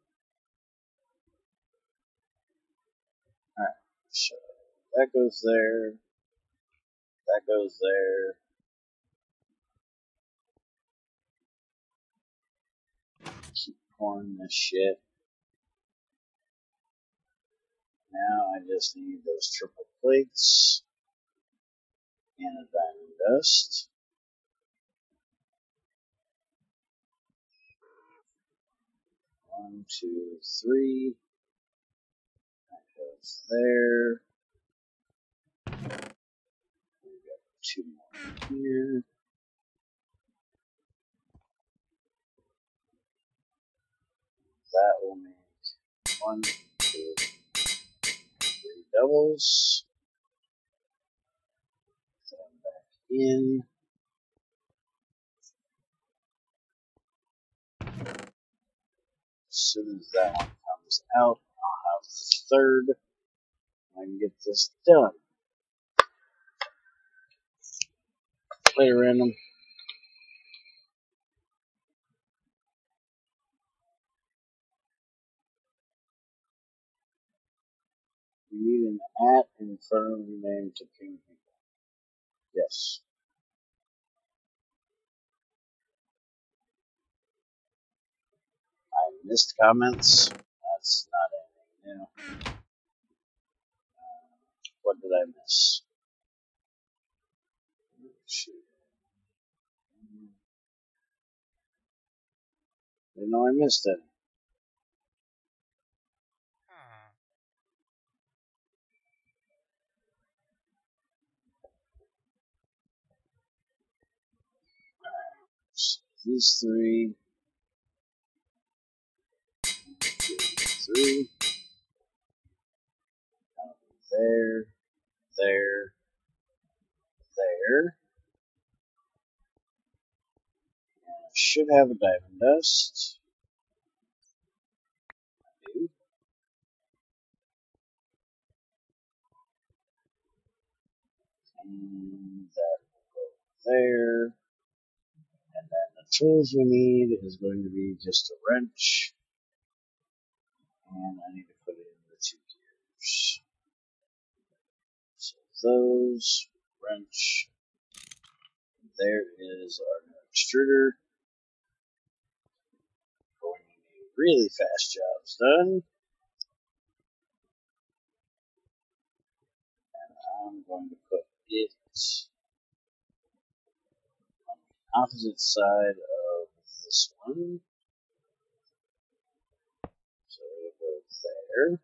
Alright, so that goes there. That goes there. Keep pouring this shit. Now I just need those triple plates and a diamond dust. One, two, three. That goes there. We got two more here. That will make 1, 2, 3 doubles. Put them back in. As soon as that one comes out, I'll have the third. I can get this done. Later, random. You need an @ in front of your name to ping people. Yes. I missed comments. That's not anything new. What did I miss? Shoot. Didn't know I missed it. So these three. 1, 2, 3. There, there, there. And I should have a diamond dust. I do. And that will go there. And then the tools we need is going to be just a wrench. And I need to put in the 2 gears. So those, wrench. There is our new extruder. Going to need really fast jobs done. And I'm going to put it on the opposite side of this one. So it'll go there.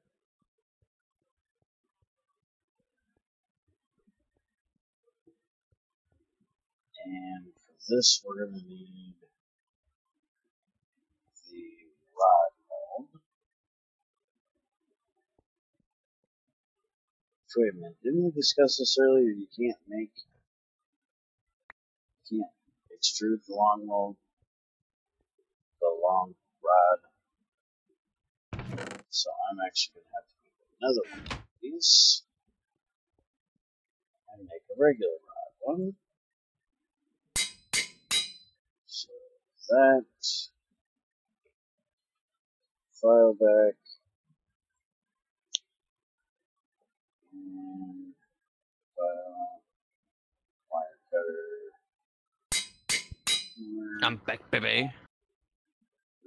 And for this, we're going to need the rod mold. Wait a minute, didn't we discuss this earlier? You can't extrude the long mold, the long rod. So I'm actually going to have to make another one of these and make a regular rod one. So that, file back, and file, wire cutter. I'm back, baby.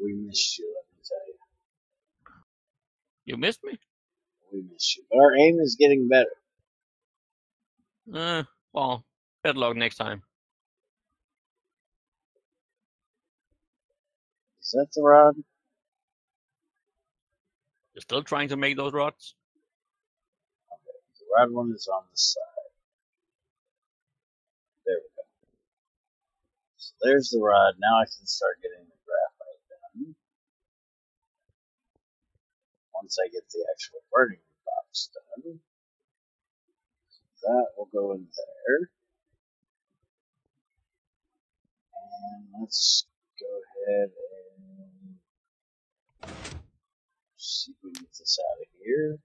We missed you, let me tell you. You missed me? We missed you. But our aim is getting better. Well, better luck next time. Is that the rod? You're still trying to make those rods? Okay, the rod one is on the side. There we go. there's the rod. Now I can start getting the graphite done. Once I get the actual burning box done, that will go in there. And let's go ahead and see if we can get this out of here.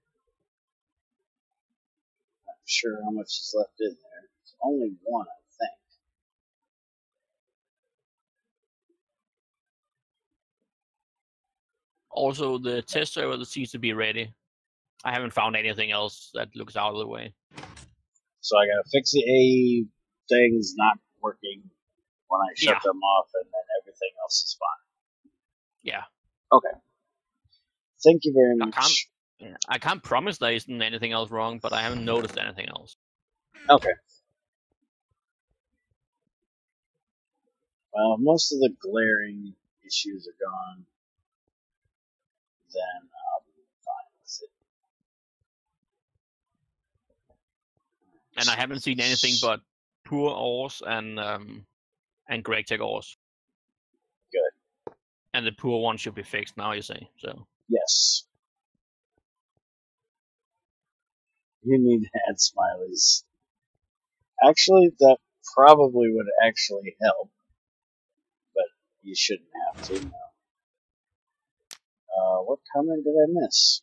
Not sure how much is left in there. It's only one, I think. Also, the test server seems to be ready. I haven't found anything else that looks out of the way. So I gotta fix the A things not working when I shut Yeah. them off, and then everything else is fine. Yeah. Okay. Thank you very much. I can't promise there isn't anything else wrong, but I haven't noticed anything else. Okay. Well, most of the glaring issues are gone. Then I'll be fine with it. And I haven't seen anything but poor ores and Greg Tech ores. Good. And the poor one should be fixed now, you say. So Yes. You need to add smileys. Actually, that probably would actually help, but you shouldn't have to now. What comment did I miss?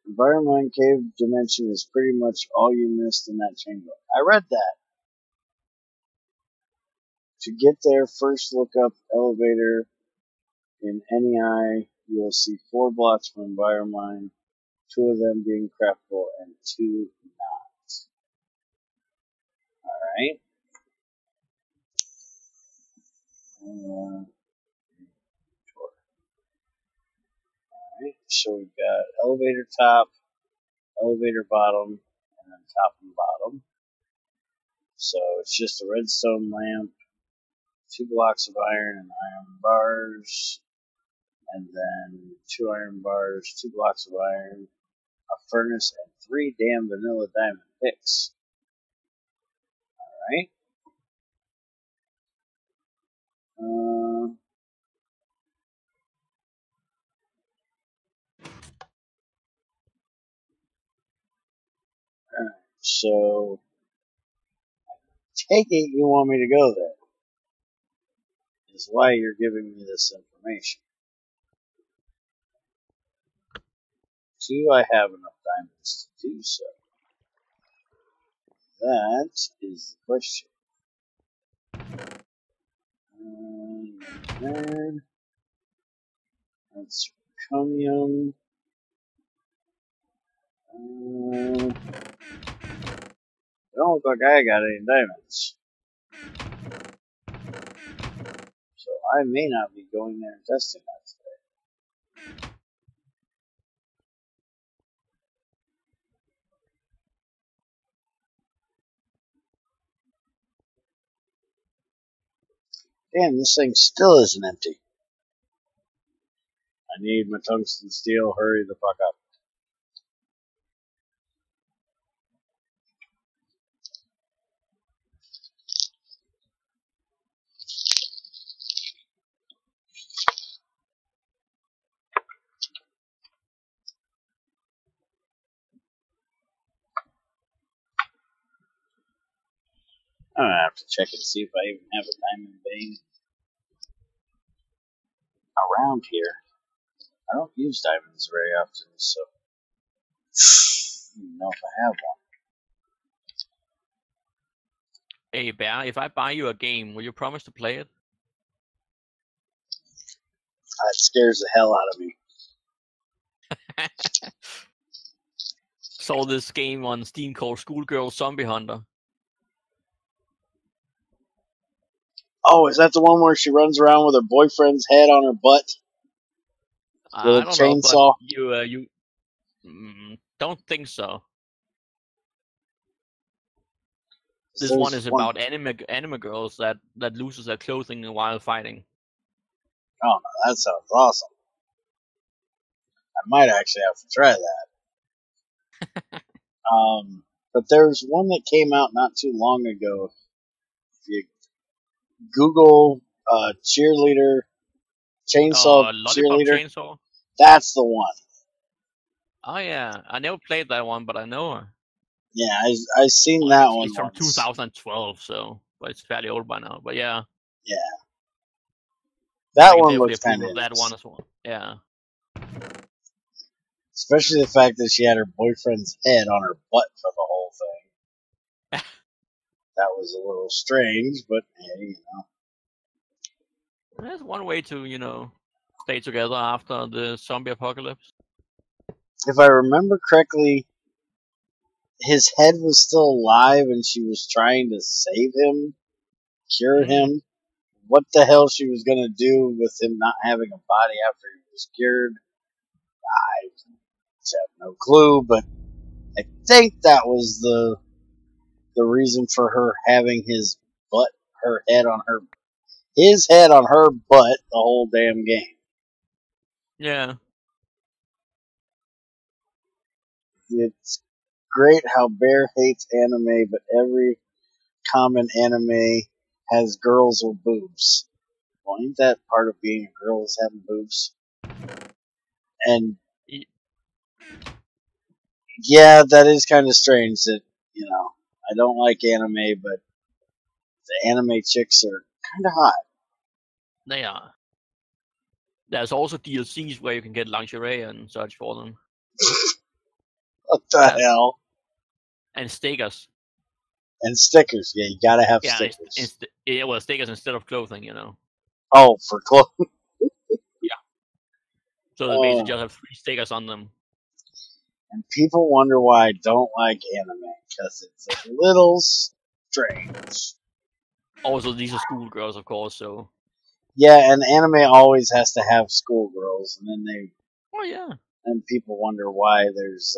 Environment cave dimension is pretty much all you missed in that chamber. I read that. To get there, first look up elevator in NEI. You will see 4 blocks from Environment, 2 of them being craftable and 2 not. Alright. Alright, so we've got elevator top, elevator bottom, and then top and bottom. So it's just a redstone lamp, 2 blocks of iron and iron bars, and then 2 iron bars, 2 blocks of iron, a furnace, and 3 damn vanilla diamond picks. Alright. Alright, so take it you want me to go there. Is why you're giving me this information. Do I have enough diamonds to do so? That is the question. There. That's chromium. Don't look like I got any diamonds. So I may not be going there and testing that today. Damn, this thing still isn't empty. I need my tungsten steel. Hurry the fuck up. I'm gonna have to check and see if I even have a diamond vein around here. I don't use diamonds very often, so I don't even know if I have one. hey Bear, if I buy you a game, will you promise to play it? That scares the hell out of me. Saw this game on Steam called Schoolgirl Zombie Hunter. Oh, is that the one where she runs around with her boyfriend's head on her butt? With I a don't chainsaw? know, but you don't think so. This one is about anime girls that loses their clothing while fighting. Oh no, that sounds awesome. I might actually have to try that. But there's one that came out not too long ago. If you Google cheerleader, chainsaw Lollipop cheerleader. Chainsaw. That's the one. Oh yeah, I never played that one, but I know her. Yeah, I seen that one It's from once. 2012, so but it's fairly old by now. But yeah, Yeah, I that can one definitely looks kind approve of of that one as well. Yeah. especially the fact that she had her boyfriend's head on her butt for the whole thing. That was a little strange, but hey, you know. That's one way to, stay together after the zombie apocalypse. If I remember correctly, his head was still alive and she was trying to save him, cure him. What the hell she was going to do with him not having a body after he was cured, I have no clue, but I think that was the reason for her having his head on her butt the whole damn game. Yeah. It's great how Bear hates anime, but every common anime has girls with boobs. Well, ain't that part of being a girl is having boobs? And yeah, that is kind of strange that, I don't like anime, but the anime chicks are kind of hot. They are. There's also DLCs where you can get lingerie and such for them. What the hell? And stickers. And stickers. Yeah, you gotta have stickers. Stickers instead of clothing, Oh, for clothes. Yeah. So they basically just have 3 stickers on them. And people wonder why I don't like anime, because it's a little strange. Also, these are schoolgirls, of course, so... Yeah, and anime always has to have schoolgirls, and then Oh, yeah. and people wonder why there's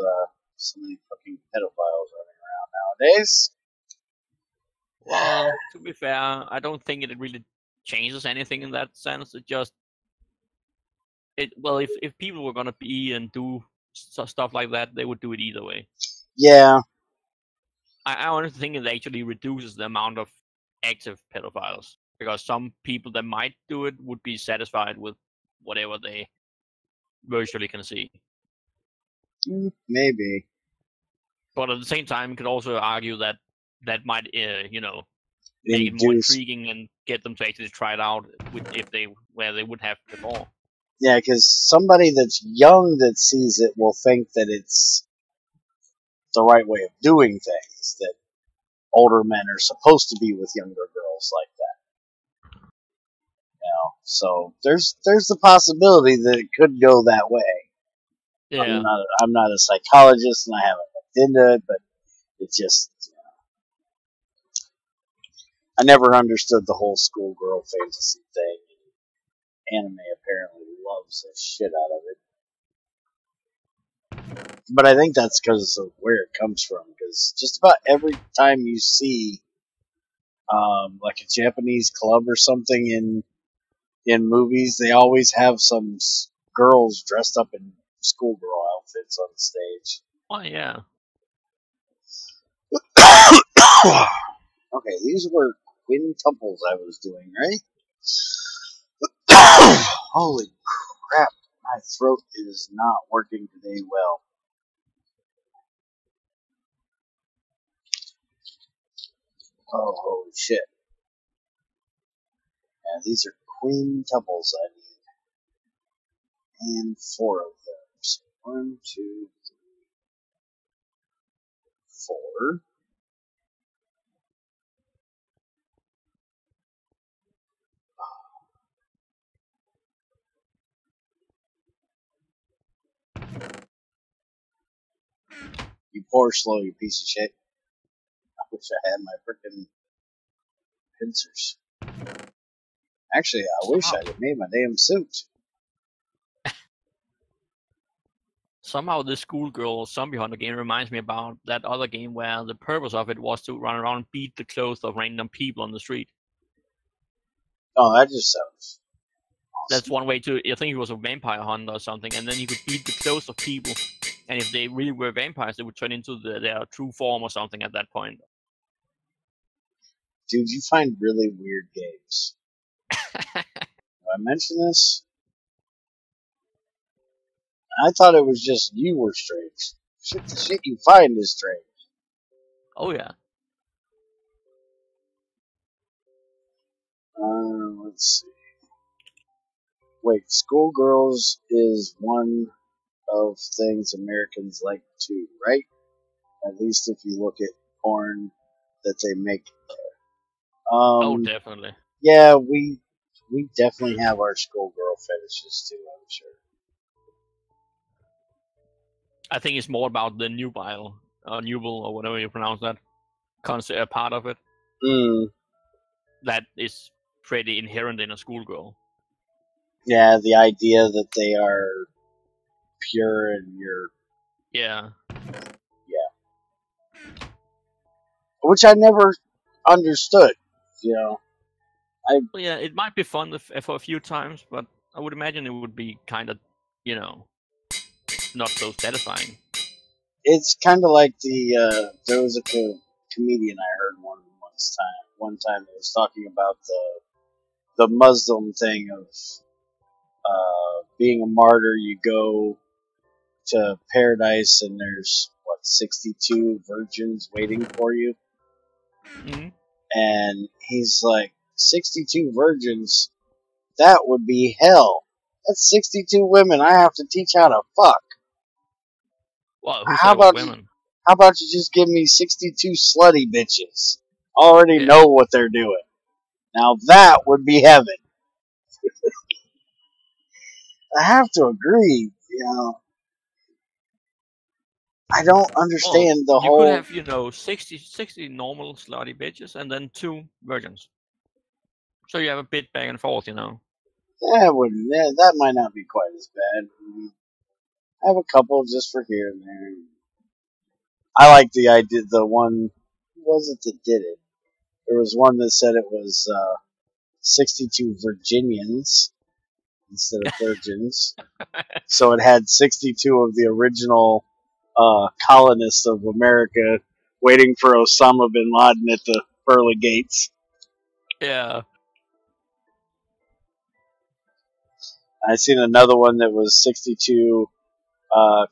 so many fucking pedophiles running around nowadays. Well, to be fair, I don't think it really changes anything in that sense. If people were gonna be and do stuff like that, they would do it either way. Yeah. I honestly think it actually reduces the amount of active pedophiles, because some people that might do it would be satisfied with whatever they virtually can see. Maybe. But at the same time, you could also argue that might, make it more intriguing and get them to actually try it out where they would have before. Yeah, because somebody that's young that sees it will think that it's the right way of doing things, that older men are supposed to be with younger girls like that. So there's the possibility that it could go that way. Yeah. I'm not a psychologist and I haven't looked into it, but it just I never understood the whole schoolgirl fantasy thing. Anime apparently loves the shit out of it. But I think that's because of where it comes from. Because just about every time you see like a Japanese club or something in movies, they always have some girls dressed up in schoolgirl outfits on stage. Oh, yeah. Okay, these were quintuples I was doing, right? Holy crap, my throat is not working today well. Oh, holy shit. Yeah, these are quintuples I need. And 4 of them. So 1, 2, 3, 4. You pour slow, you piece of shit. I wish I had my frickin' pincers. Actually, I wish I'd have made my damn suit. Somehow this schoolgirl zombie hunter game reminds me about that other game where the purpose of it was to run around and beat the clothes of random people on the street. Oh, that just sounds awesome. That's one way to... I think it was a vampire hunter or something, and then you could beat the clothes of people. And if they really were vampires, they would turn into their true form or something at that point. Dude, you find really weird games. Did I mention this? I thought it was just you were strange. The shit you find is strange. Oh yeah. Let's see. Wait, schoolgirls is one of things Americans like too, right? At least if you look at porn that they make there. Oh, definitely. Yeah, we definitely have our schoolgirl fetishes too, I'm sure. I think it's more about the nubile, or whatever you pronounce that, concept part of it that is pretty inherent in a schoolgirl. Yeah, the idea that they are pure and you're... Yeah. Which I never understood, you know. Well, yeah, it might be fun for a few times, but I would imagine it would be kind of, not so satisfying. It's kind of like there was a comedian I heard one time that was talking about the Muslim thing of being a martyr. You go to paradise and there's 62 virgins waiting for you. Mm-hmm. And he's like, 62 virgins? That would be hell. That's 62 women I have to teach how to fuck. Well, who said it was women? How about you just give me 62 slutty bitches? Already know what they're doing. Now that would be heaven. I have to agree, I don't understand the whole... You could have, 60 normal slutty bitches and then 2 virgins. So you have a bit back and forth, Yeah, that might not be quite as bad. I have a couple just for here and there. I like the idea, the one... Who was it that did it? There was one that said it was 62 Virginians instead of virgins. So it had 62 of the original colonists of America waiting for Osama bin Laden at the pearly gates. Yeah. I seen another one that was 62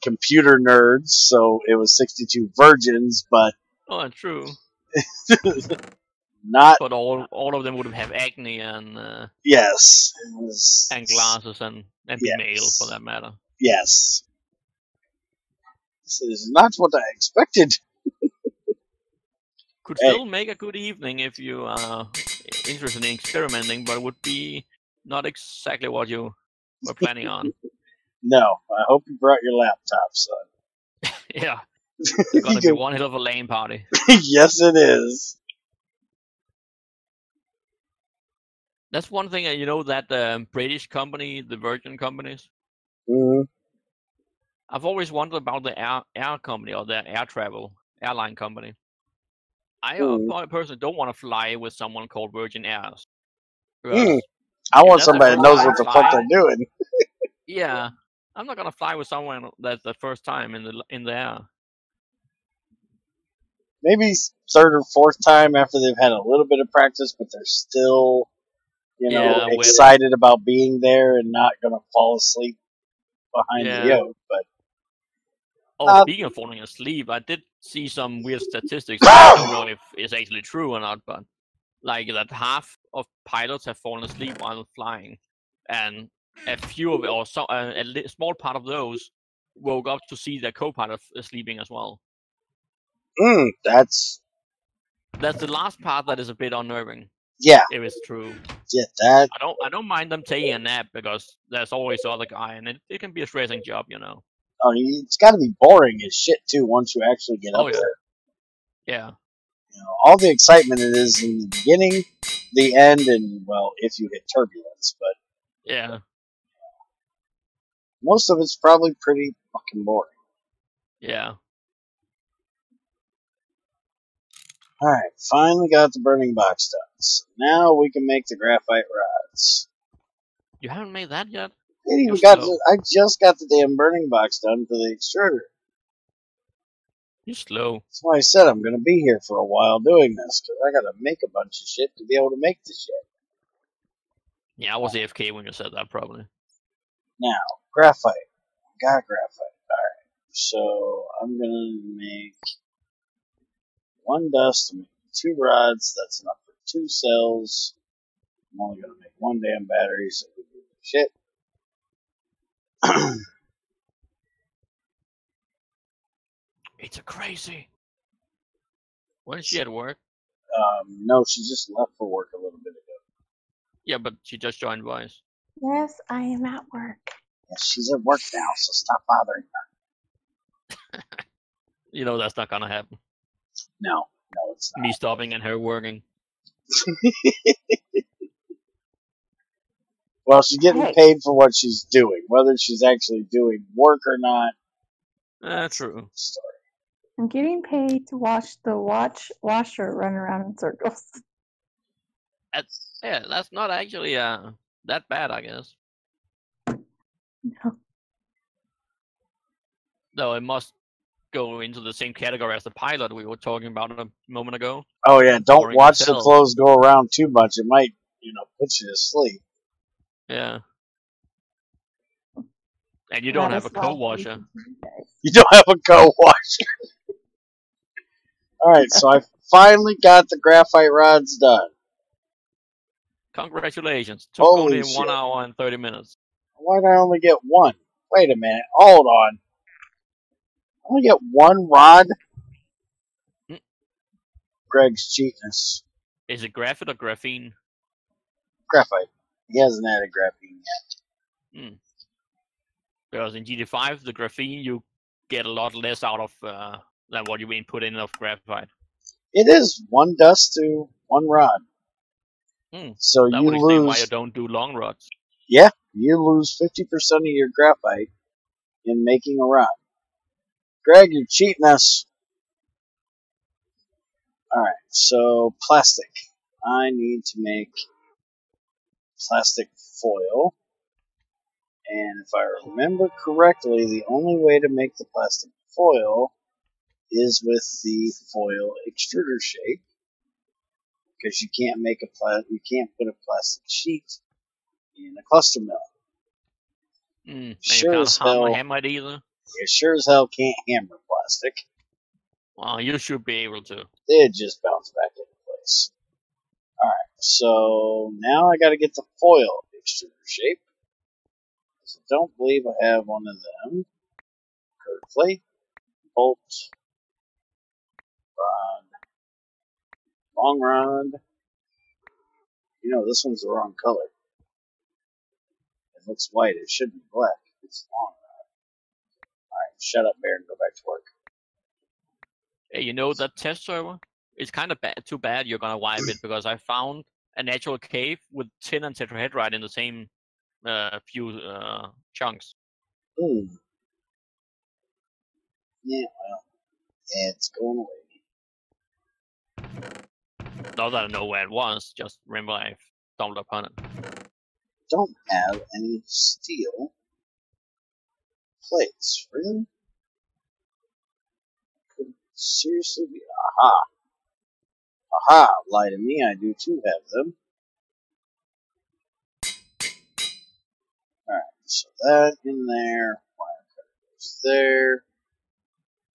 computer nerds, so it was 62 virgins, but... Oh, true. Not... But all of them would have acne and... yes. And glasses and be male, for that matter. Yes. This is not what I expected. Could still make a good evening if you are interested in experimenting, but it would be not exactly what you were planning on. No, I hope you brought your laptop, son. Yeah. It's gonna be one hell of a LAN party. Yes, it is. That's one thing, that British company, the Virgin companies. Mm-hmm. I've always wondered about the air company or the airline company. I personally don't want to fly with someone called Virgin Airs. I want somebody that knows what the fuck they're doing. Yeah, I'm not gonna fly with someone that's the first time in the air. Maybe third or fourth time after they've had a little bit of practice, but they're still, excited about being there and not gonna fall asleep behind the yoke. But speaking of falling asleep, I did see some weird statistics. I don't know if it's actually true or not, but like that half of pilots have fallen asleep while flying, and a few of a small part of those woke up to see their co-pilot sleeping as well. That's the last part that is a bit unnerving. Yeah, if it's true. Yeah, that. I don't mind them taking a nap because there's always the other guy, and it can be a stressing job, Oh, it's got to be boring as shit too once you actually get up there. Yeah. All the excitement it is in the beginning, the end, and if you hit turbulence, but yeah, most of it's probably pretty fucking boring. Yeah. Alright, finally got the burning box done. So now we can make the graphite rods. You haven't made that yet? I just got the damn burning box done for the extruder. You're slow. That's why I said I'm going to be here for a while doing this, because I got to make a bunch of shit to be able to make the shit. Yeah, I was AFK when you said that, probably. Now, graphite. Got graphite. Alright. So, I'm going to make 1 dust to make 2 rods. That's enough for 2 cells. I'm only going to make 1 damn battery, so we do shit. It's a crazy. When is she at work? No, she just left for work a little bit ago. Yeah, but she just joined Vice. Yes, I am at work. Yeah, she's at work now, so stop bothering her. You know that's not gonna happen. No, it's not. Me stopping and her working. Well, she's getting Hey. paid for what she's doing. Whether she's actually doing work or not, True. story. I'm getting paid to watch the washer run around in circles. Yeah, that's not actually that bad, I guess. No. Though it must go into the same category as the pilot we were talking about a moment ago. Oh yeah, don't Boring watch as the hell. clothes go around too much. It might, put you to sleep. Yeah. And you don't That have a is why I co-washer. listen to you guys. You don't have a co-washer. Alright, so I finally got the graphite rods done. Congratulations. Took Holy only shit. 1 hour and 30 minutes. Why did I only get 1? Wait a minute. Hold on. I only get 1 rod? Mm. Greg's cheatness. Is it graphite or graphene? Graphite. He hasn't added graphene yet. Because in GT5, the graphene you get a lot less out of than what you input in of graphite. It is 1 dust to 1 rod. So That you would explain why you lose. don't do long rods. Yeah, you lose 50% of your graphite in making a rod. Greg, you're cheating us. Alright, so plastic. I need to make plastic foil. And if I remember correctly, the only way to make the plastic foil is with the foil extruder shape, because you can't put a plastic sheet in a cluster mill. And Sure you as can't hell, hammer it either. you sure as hell can't hammer plastic. Well, you should be able to. It just bounced back into place. Alright, so now I gotta get the foil extruder shape. I don't believe I have one of them. Curved plate, bolt, rod, long rod. This one's the wrong color. It looks white. It should be black. It's long rod. Alright, shut up, Bear, and go back to work. Hey, that test server? It's kind of too bad you're gonna wipe it, because I found an actual cave with tin and tetrahedrite in the same few chunks. Yeah, well, it's going away. Not that I know where it was, just remember I stumbled upon it. Don't have any steel plates. Really? Could seriously be. Aha! Aha! Lie to me, I do too have them. Alright, so that in there. Wire cutter goes there.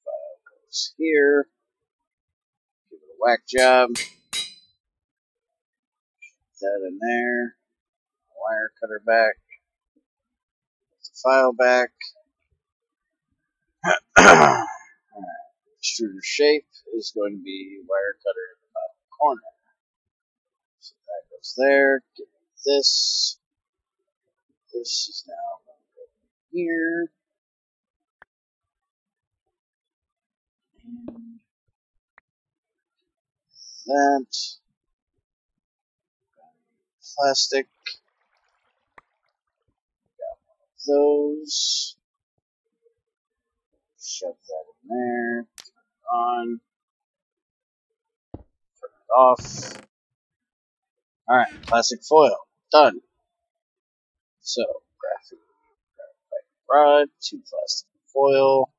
File goes here. Give it a whack job. That in there. Wire cutter back. Put the file back. Alright. Extruder shape is going to be wire cutter in the bottom corner. So that goes there. Give me this. This is now going to go here. And that. Plastic. Got one of those. Shove that in there. Turn it on. Turn it off. Alright, plastic foil. Done. So, graphite rod, 2 plastic foil.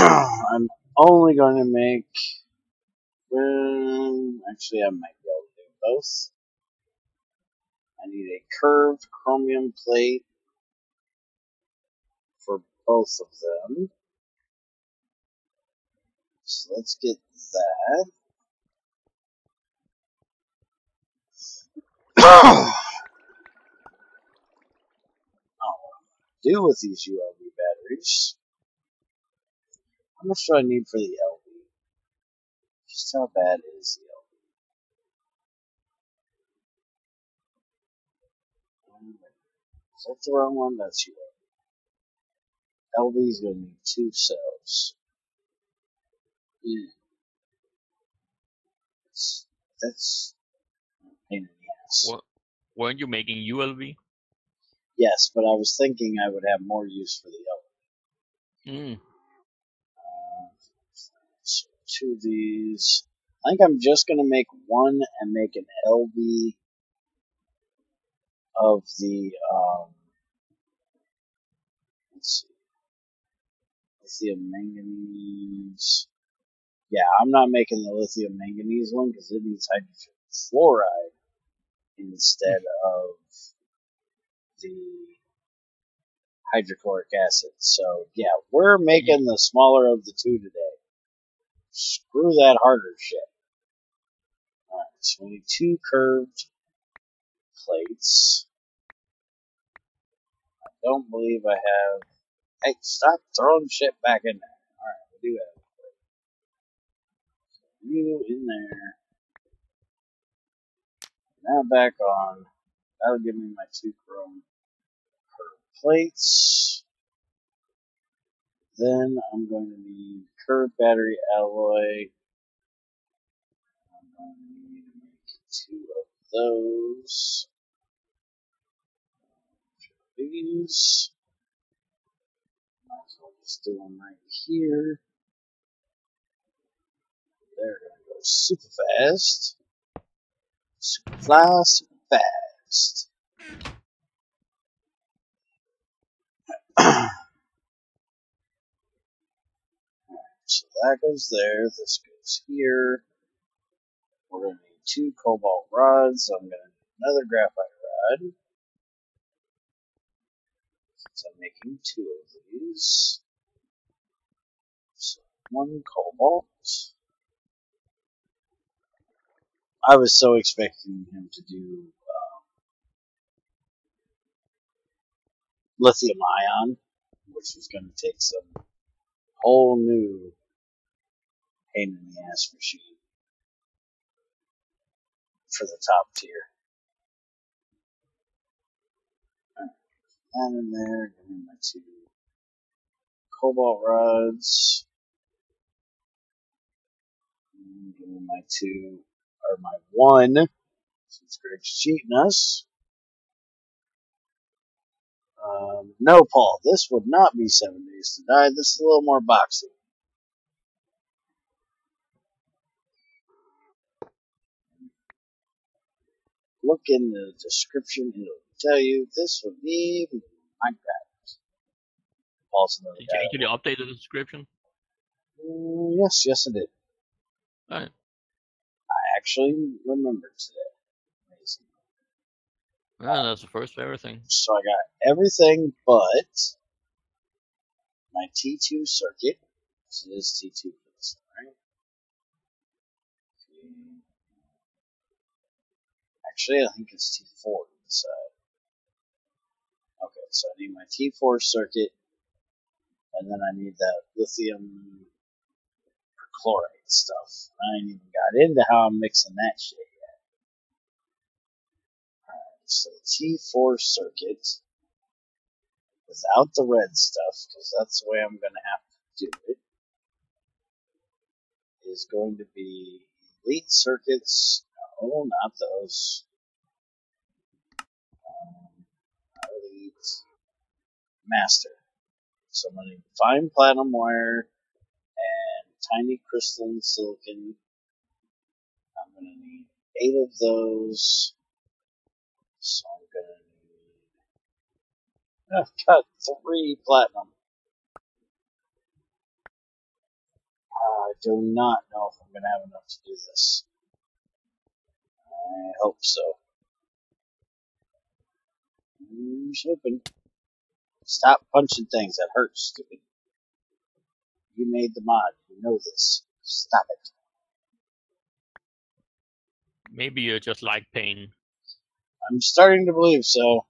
I'm only going to make. Actually, I might be able to do both. I need a curved chromium plate for both of them. So let's get that. Oh, do with these ULV batteries. How much do I need for the LV? Just how bad is the LV? Is that the wrong one? That's ULV. LV is going to need 2 cells. Yeah. That's a pain in the ass. What? Weren't you making ULV? Yes, but I was thinking I would have more use for the LV. Mm. So 2 of these. I think I'm just going to make one and make an LV of the, let's see, lithium manganese. Yeah, I'm not making the lithium manganese one because it needs hydrogen fluoride instead of the hydrochloric acid. So, yeah, we're making the smaller of the 2 today. Screw that harder shit. Alright, so we need 2 curved plates. I don't believe I have. Hey, stop throwing shit back in there. Alright, we do have you in there. Now back on. That'll give me my 2 chrome curved plates. Then I'm going to need curved battery alloy. I'm going to need to make 2 of those. These. Might as well just do them right here. They're going to go super fast. Super fly, super fast. So that goes there. This goes here. We're going to need 2 cobalt rods. So I'm going to need another graphite rod. So I'm making 2 of these. So 1 cobalt. I was so expecting him to do lithium ion, which was going to take some whole new pain in the ass machine for the top tier. That in there, give me my 2 cobalt rods. And give me my 2, or my 1, since Greg's cheating us. No, Paul, this would not be 7 Days to Die. This is a little more boxy. Look in the description, it'll tell you this would be Minecraft. Paul's another Did guy. you actually update the description? Yes, it did. Alright. I actually remembered today. Amazing. Yeah, that's the first of everything. So I got everything but my T2 circuit. This is T2 for this one, right? Actually, I think it's T4 inside. Okay, so I need my T4 circuit, and then I need that lithium chloride stuff. I ain't even got into how I'm mixing that shit yet. Alright, so T4 circuit without the red stuff, because that's the way I'm going to have to do it, is going to be Elite circuits. No, not those. Elite Master. So I'm going to need fine platinum wire and tiny crystalline silicon. I'm going to need 8 of those. So I'm going to need. I've got 3 platinum. I do not know if I'm going to have enough to do this. I hope so. Here's hoping. Stop punching things. That hurts, stupid. You made the mod. You know this. Stop it. Maybe you just like pain. I'm starting to believe so.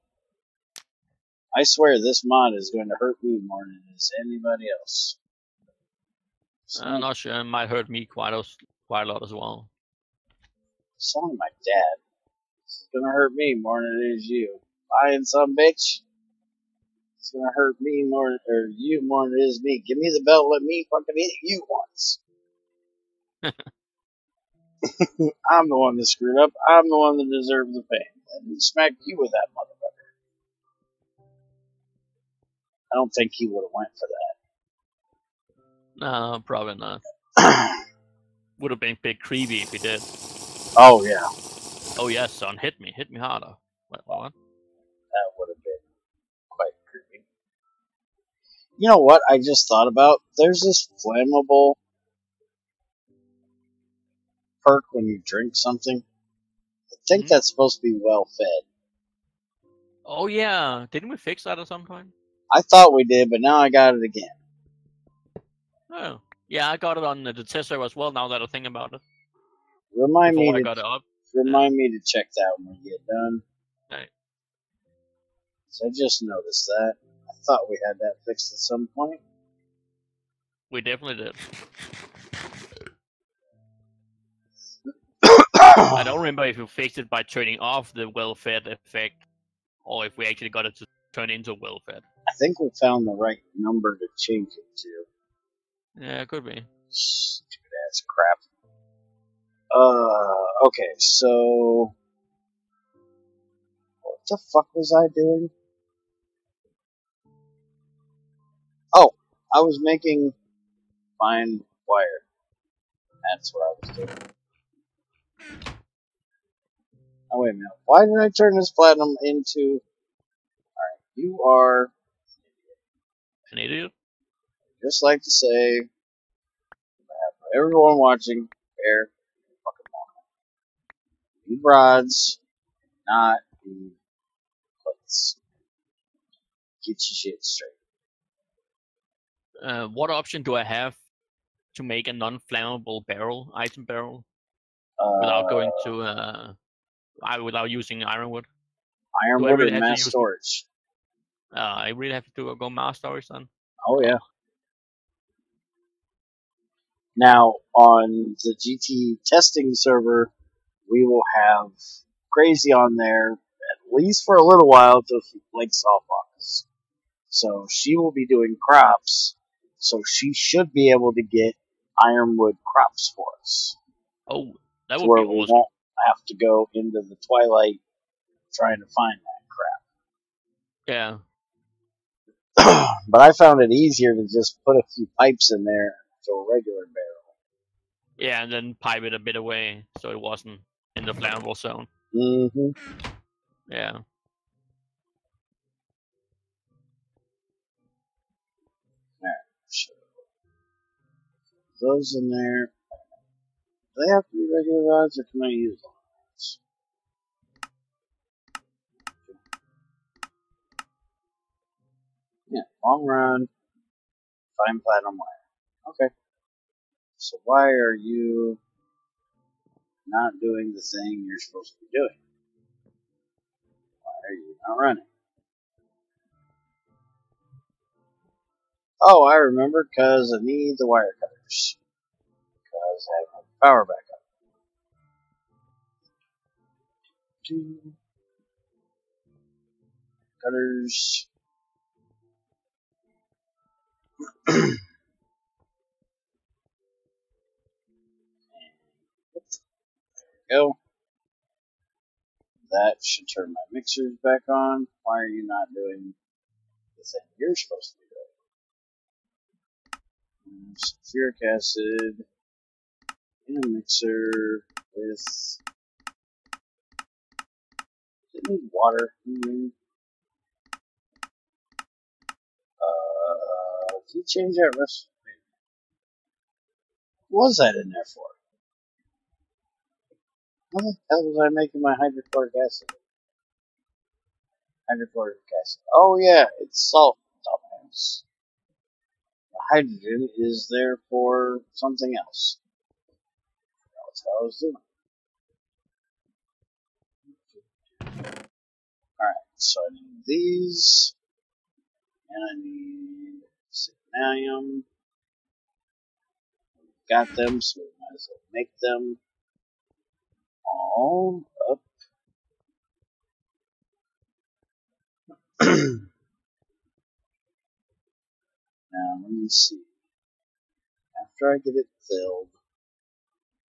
I swear this mod is going to hurt me more than it is anybody else. I'm not sure. It might hurt me quite a lot as well. Sound like my dad. It's going to hurt me more than it is you. Lying some bitch. It's going to hurt me more, or you more than it is me. Give me the belt. Let me fucking hit you once. I'm the one that screwed up. I'm the one that deserves the pain. Let me smack you with that motherfucker. I don't think he would have went for No, probably not. that. Would have been a bit creepy if he did. Oh, yeah. Oh yes, son, hit me harder. What? That would have been quite creepy. You know what I just thought about? There's this flammable perk when you drink something. I think that's supposed to be well fed. Oh yeah, didn't we fix that at some point? I thought we did, but now I got it again. Oh, yeah, I got it on the test server as well. Now that I think about it, Remind before I me got it up. to check that when we get done. Right. So I just noticed that. I thought we had that fixed at some point. We definitely did. I don't remember if we fixed it by turning off the well-fed effect, or if we actually got it to turn into well-fed. I think we found the right number to change it to. Yeah, it could be. Stupid ass crap. Okay, so what the fuck was I doing? Oh, I was making fine wire. That's what I was doing. Oh, wait a minute. Why did I turn this platinum into... Alright, you are, An idiot? just like to say, for everyone watching, fair fucking moron. Need rods, not need plates. Get your shit straight. What option do I have to make a non-flammable item barrel, without going to without using ironwood? Ironwood really or have to mass use- storage? I really have to go mass storage then. Oh, yeah. Now, on the GT testing server, we will have Crazy on there, at least for a little while, until she flakes off on us. So she will be doing crops, so she should be able to get ironwood crops for us. Oh, that to would where be we awesome. won't have to go into the twilight trying to find that Yeah. crap. But I found it easier to just put a few pipes in there to a regular barrel. Yeah, and then pipe it a bit away so it wasn't in the flammable zone. Mm-hmm. Yeah. So those in there. Do they have to be regular rods, or can I use long rods? Yeah, long run, fine platinum wire. Okay. So why are you not doing the thing you're supposed to be doing? Why are you not running? Oh, I remember, because I need the wire cutters. Because I have my power back up. Cutters. There we go. That should turn my mixers back on. Why are you not doing the thing you're supposed to be doing? Sulfuric acid in a mixer with... Does it need water? Can you change that recipe? was that in there for? What the hell was I making my hydrochloric acid? Hydrochloric acid. Oh yeah, it's salt, dumbass. The hydrogen is there for something else. That's what I was doing. Alright, so I need these, and I need signalium. Got them, so we might as well make them all up. Now, let me see. After I get it filled,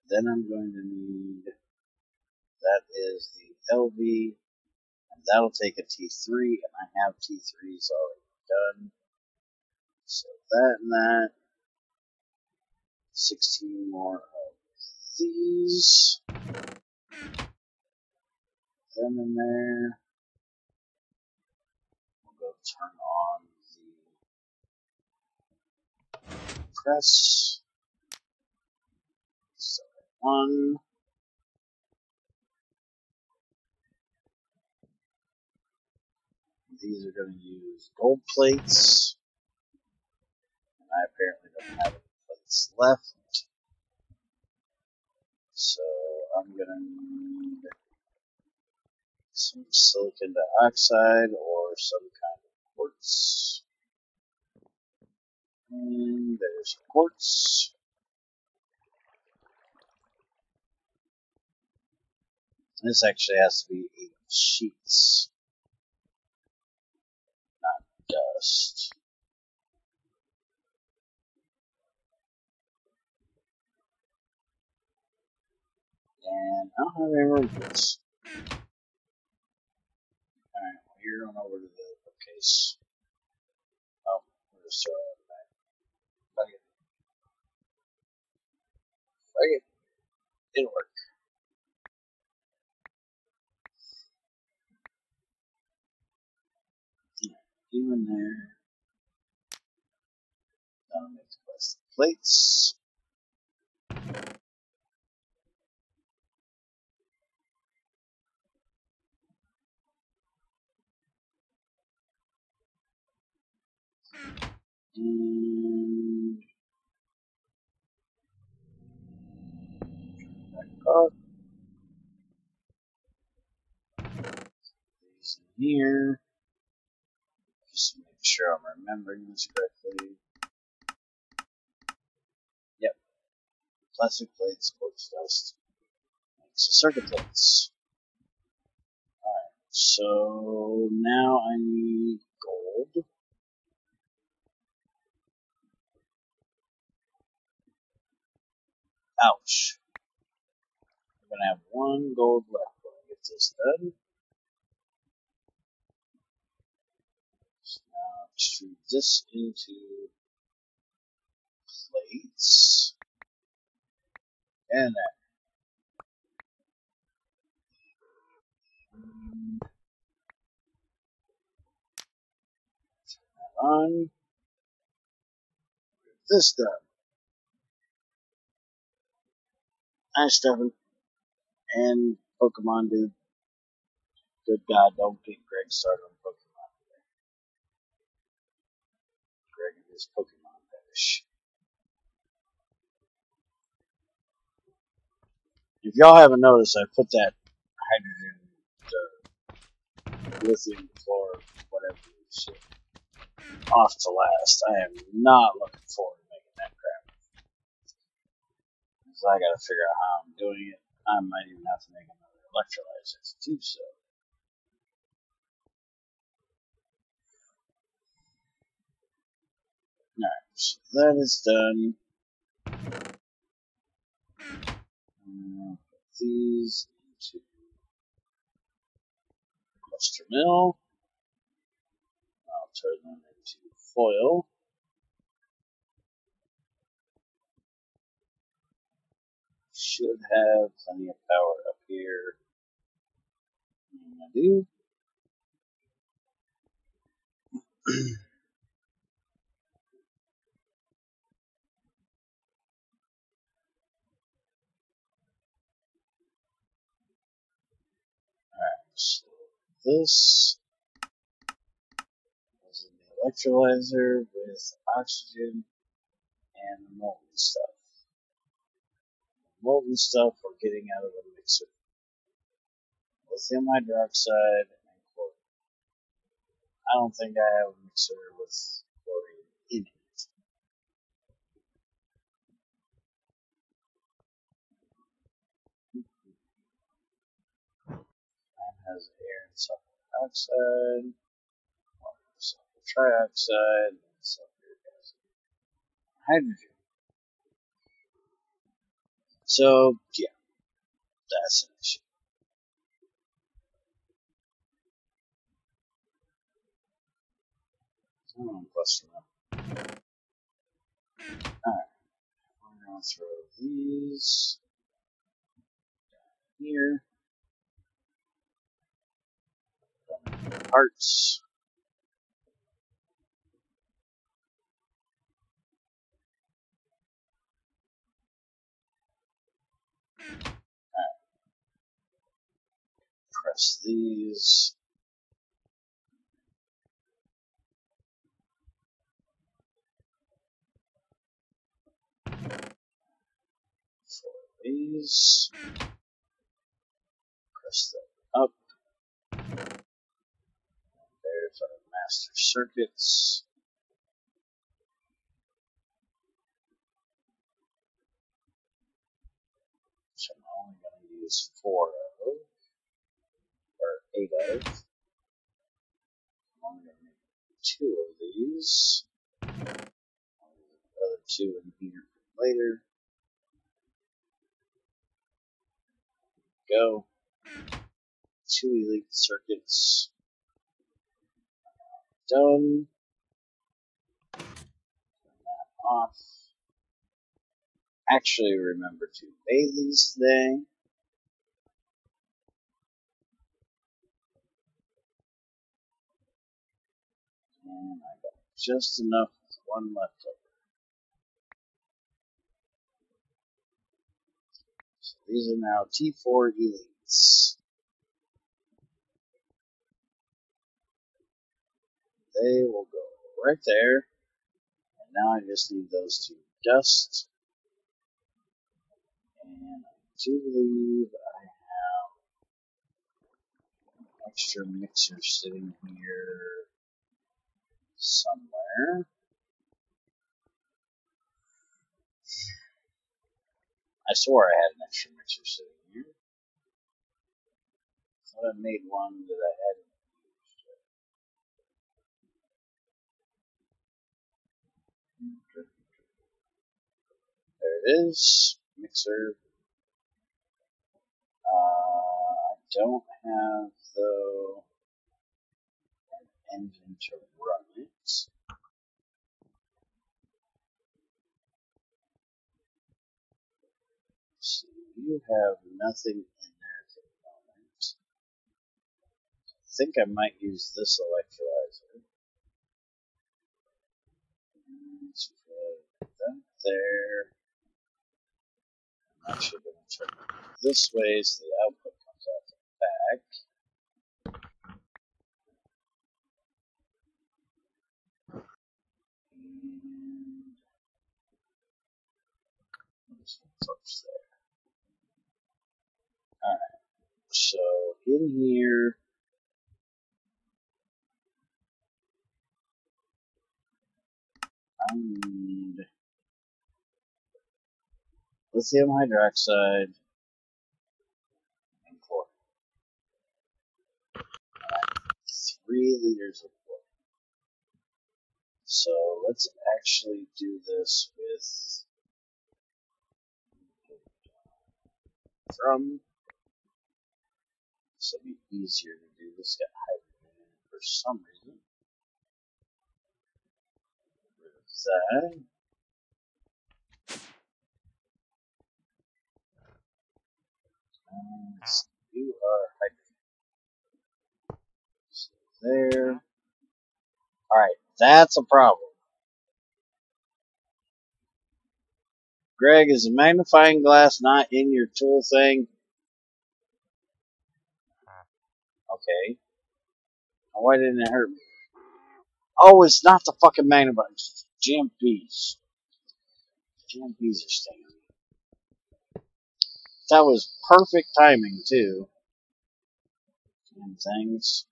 then I'm going to need, that is the LV, and that'll take a T3, and I have T3s already done. So that and that. 16 more of these. Then in there. We'll go turn on the press. So one. These are going to use gold plates. And I apparently don't have any plates left. So I'm going to need some silicon dioxide or some kind of quartz. And there's quartz. This actually has to be 8 sheets, not dust. And I don't have any room for this. Alright, well, you're on over to the bookcase. Oh, we're just throwing it back. Fuck it. Fuck it. It'll work. Even there. That'll make the plastic plates. And back up. These in here. Just to make sure I'm remembering this correctly. Yep. Plastic plates, quartz dust. Makes the circuit plates. Alright, so now I need gold. Ouch. I'm gonna have 1 gold left when I get this done. So now extrude this into plates. And that. Turn that on. Get this done. Hi, Stefan. And Pokemon dude. Good God, don't get Greg started on Pokemon today. Greg and his Pokemon fetish. If y'all haven't noticed, I put that hydrogen, lithium chlor, whatever shit, off to last. I am not looking forward to making that crap. Because I gotta figure out how I'm doing it. I might even have to make another electrolyzer to do so. Alright, so that is done. Put these into cluster mill. I'll turn them into foil. Should have plenty of power up here. And I do. So this is the electrolyzer with oxygen and the molten stuff. Molten stuff we're getting out of the mixer. Lithium hydroxide and chlorine. I don't think I have a mixer with chlorine in it. Mine has air and sulfur dioxide, water, sulfur trioxide, and sulfuric acid. Hydrogen. So, yeah, that's an issue. Plus one. Alright, we're going to throw these down here. Parts. Alright. Press these. These. Press them up. There's our master circuits. Which I'm only going to use 4 of, or 8 of. I'm only going to make 2 of these. I'll leave the other 2 in here for later. Go. 2 elite circuits. Done. Turn that off. Actually remember to bathe these today. And I got just enough with 1 left over. So these are now T4 elites. They will go right there. And now I just need those to dust. And I do believe I have an extra mixer sitting here somewhere. I swore I had an extra mixer sitting here. I thought I made one that I hadn't used. There it is. Mixer. I don't have, though, an engine to run it. So you have nothing in there for the moment. I think I might use this electrolyzer. Let's put that there. I'm actually going to turn it this way so the output comes out the back. And this one touch there. Alright, so in here, I need lithium hydroxide and chlorine. 3 liters of chlorine. So let's actually do this with from. So it'll be easier to do. This got hydrogen in it for some reason. Get rid of that. And let's do our hydrogen. So there. Alright, that's a problem. Greg, is the magnifying glass not in your tool thing? Okay. Why didn't it hurt me? Oh, it's not the fucking magnifier. It's jam bees. Jam bees are stinging me. That was perfect timing, too. Damn things.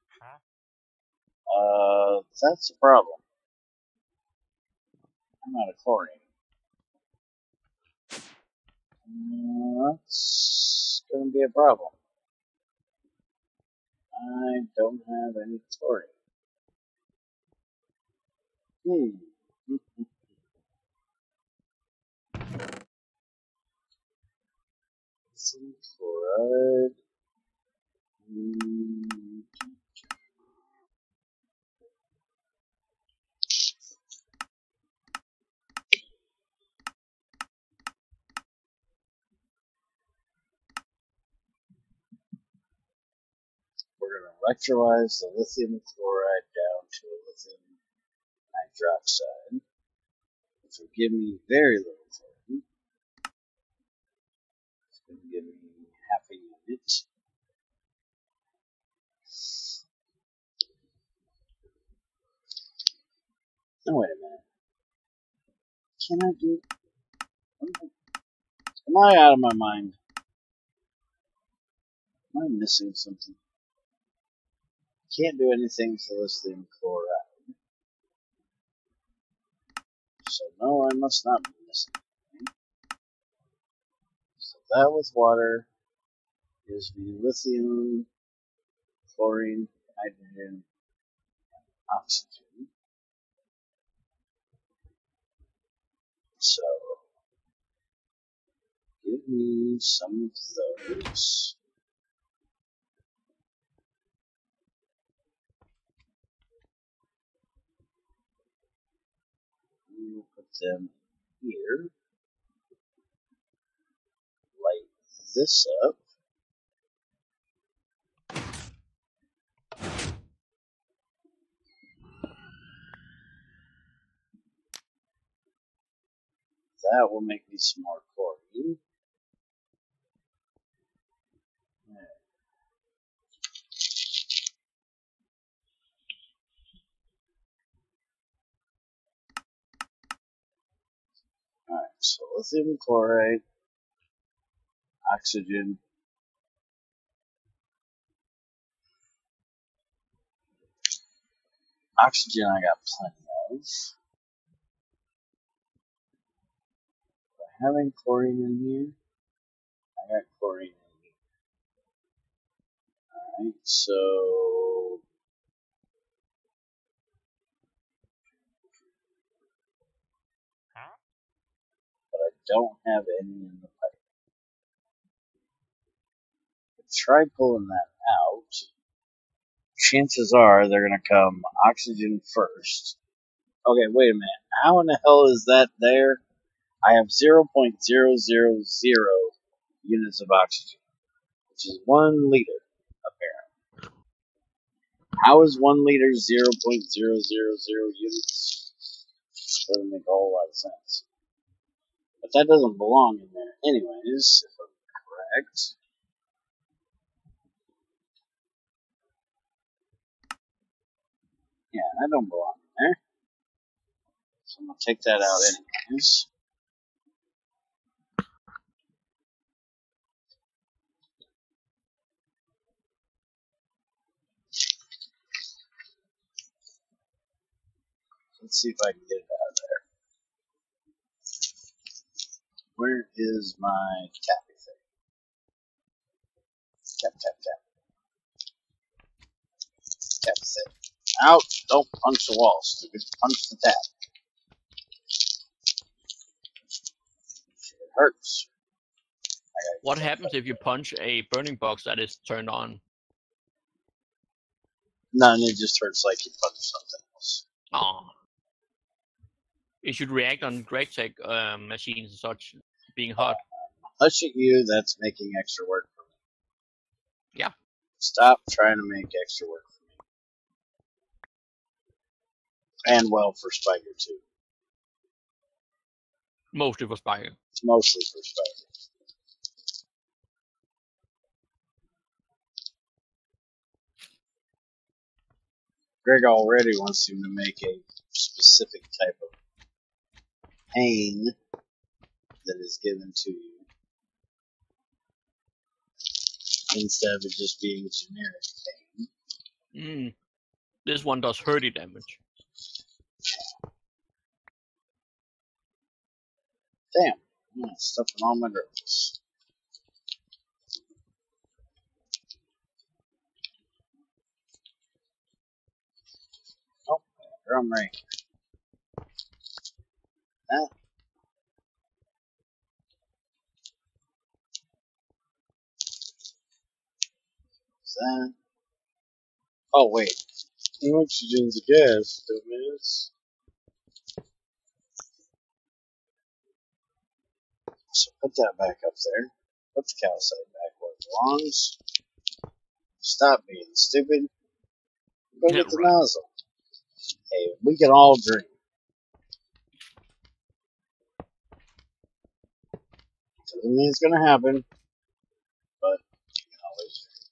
That's a problem. I'm out of chlorine. That's gonna be a problem. I don't have any chlorine. Some chloride. We're going to electrolyze the lithium chloride down to a lithium hydroxide, which will give me very little chlorine. It's going to give me half a unit. No, wait a minute. Can I do... Am I out of my mind? Am I missing something? Can't do anything to lithium chloride. So no, I must not be missing anything. So that with water gives me lithium, chlorine, hydrogen, oxygen. So give me some of those. We'll put them here. Light this up. That will make me some more chlorine. Alright, so lithium chloride, oxygen, oxygen I got plenty of. Do I have any chlorine in here? I got chlorine in here. Alright, so but I don't have any in the pipe. Try pulling that out. Chances are they're going to come oxygen first. Okay, wait a minute. How in the hell is that there? I have 0.000 units of oxygen, which is 1 liter, apparently. How is 1 liter 0.000 units? Doesn't make a whole lot of sense. But that doesn't belong in there anyways, if I'm correct. Yeah, that don't belong in there. So I'm going to take that out anyways. Let's see if I can get it out of there. Where is my tappy thing? Tap, tap, tap. Tap the thing. Out! Don't punch the wall, stupid. Punch the tap. It hurts. What happens if you punch a burning box that is turned on? None, it just hurts like you punched something else. Oh. It should react on GT6 machines and such being hot. Hush at you, that's making extra work for me. Yeah. Stop trying to make extra work for me. And well, for Spiker too. Mostly for Spiker. It's mostly for Spiker. Greg already wants him to make a specific type of pain that is given to you instead of it just being generic pain. This one does 30 damage. Damn, I'm stuffing all my drugs. Oh, drum ring. That. Is that? Oh, wait. Oxygen's a gas, dumbass. So put that back up there. Put the calcite back where it belongs. Stop being stupid. Go Yeah, get the right. nozzle. Hey, we can all drink. Doesn't mean it's gonna happen, but you can always drink.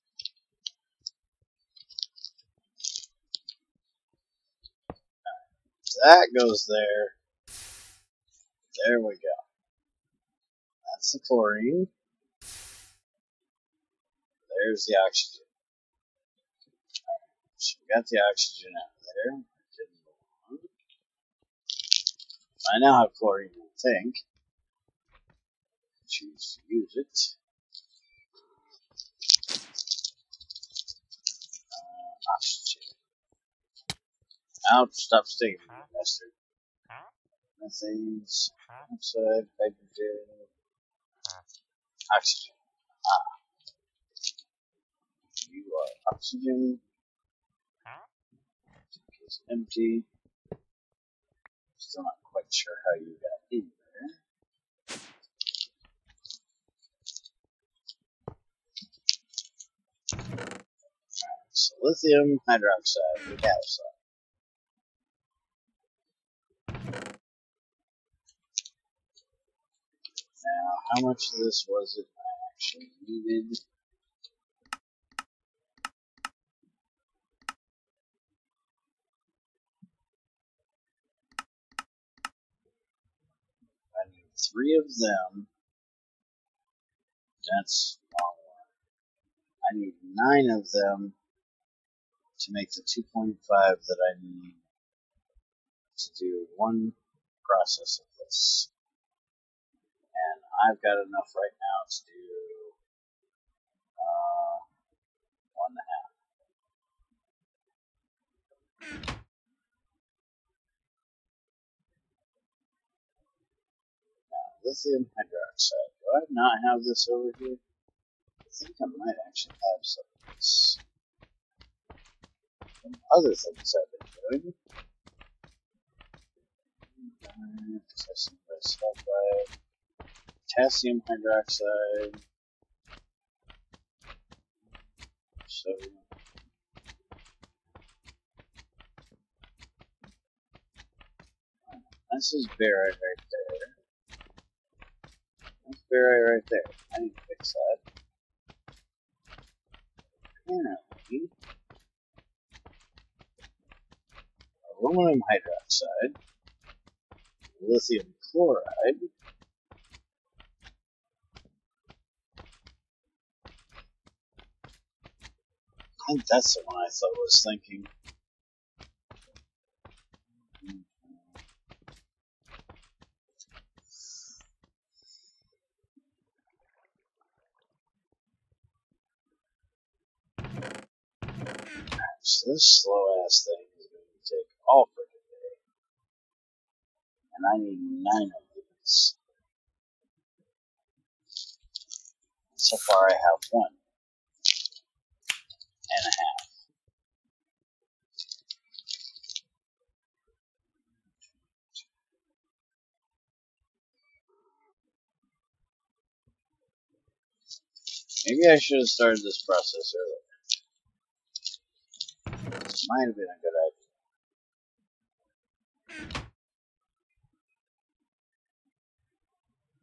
So that goes there. There we go. That's the chlorine. There's the oxygen. So we got the oxygen out of there. Didn't belong. I now have chlorine in the tank. Choose to use it. Oxygen. Ouch, stop stinging me, bastard. Methanes, oxide, hydrogen, oxygen. You are oxygen. Is empty. Still not quite sure how you got in there. So lithium hydroxide, we have some. Now, how much of this was it I actually needed? I need 3 of them. That's a long one. I need 9 of them to make the 2.5 that I need to do one process of this. And I've got enough right now to do 1.5. Lithium hydroxide. Do I not have this over here? I think I might actually have some of this. Some other things I've been doing. Potassium bisulfide. Potassium hydroxide. Sodium. This is barite right there. That's barite right there. I need to fix that. Apparently, aluminum hydroxide, lithium chloride, I think that's the one I thought was thinking. So this slow ass thing is going to take all for today. And I need 9 of these. So far I have 1.5. Maybe I should have started this process earlier. Might have been a good idea.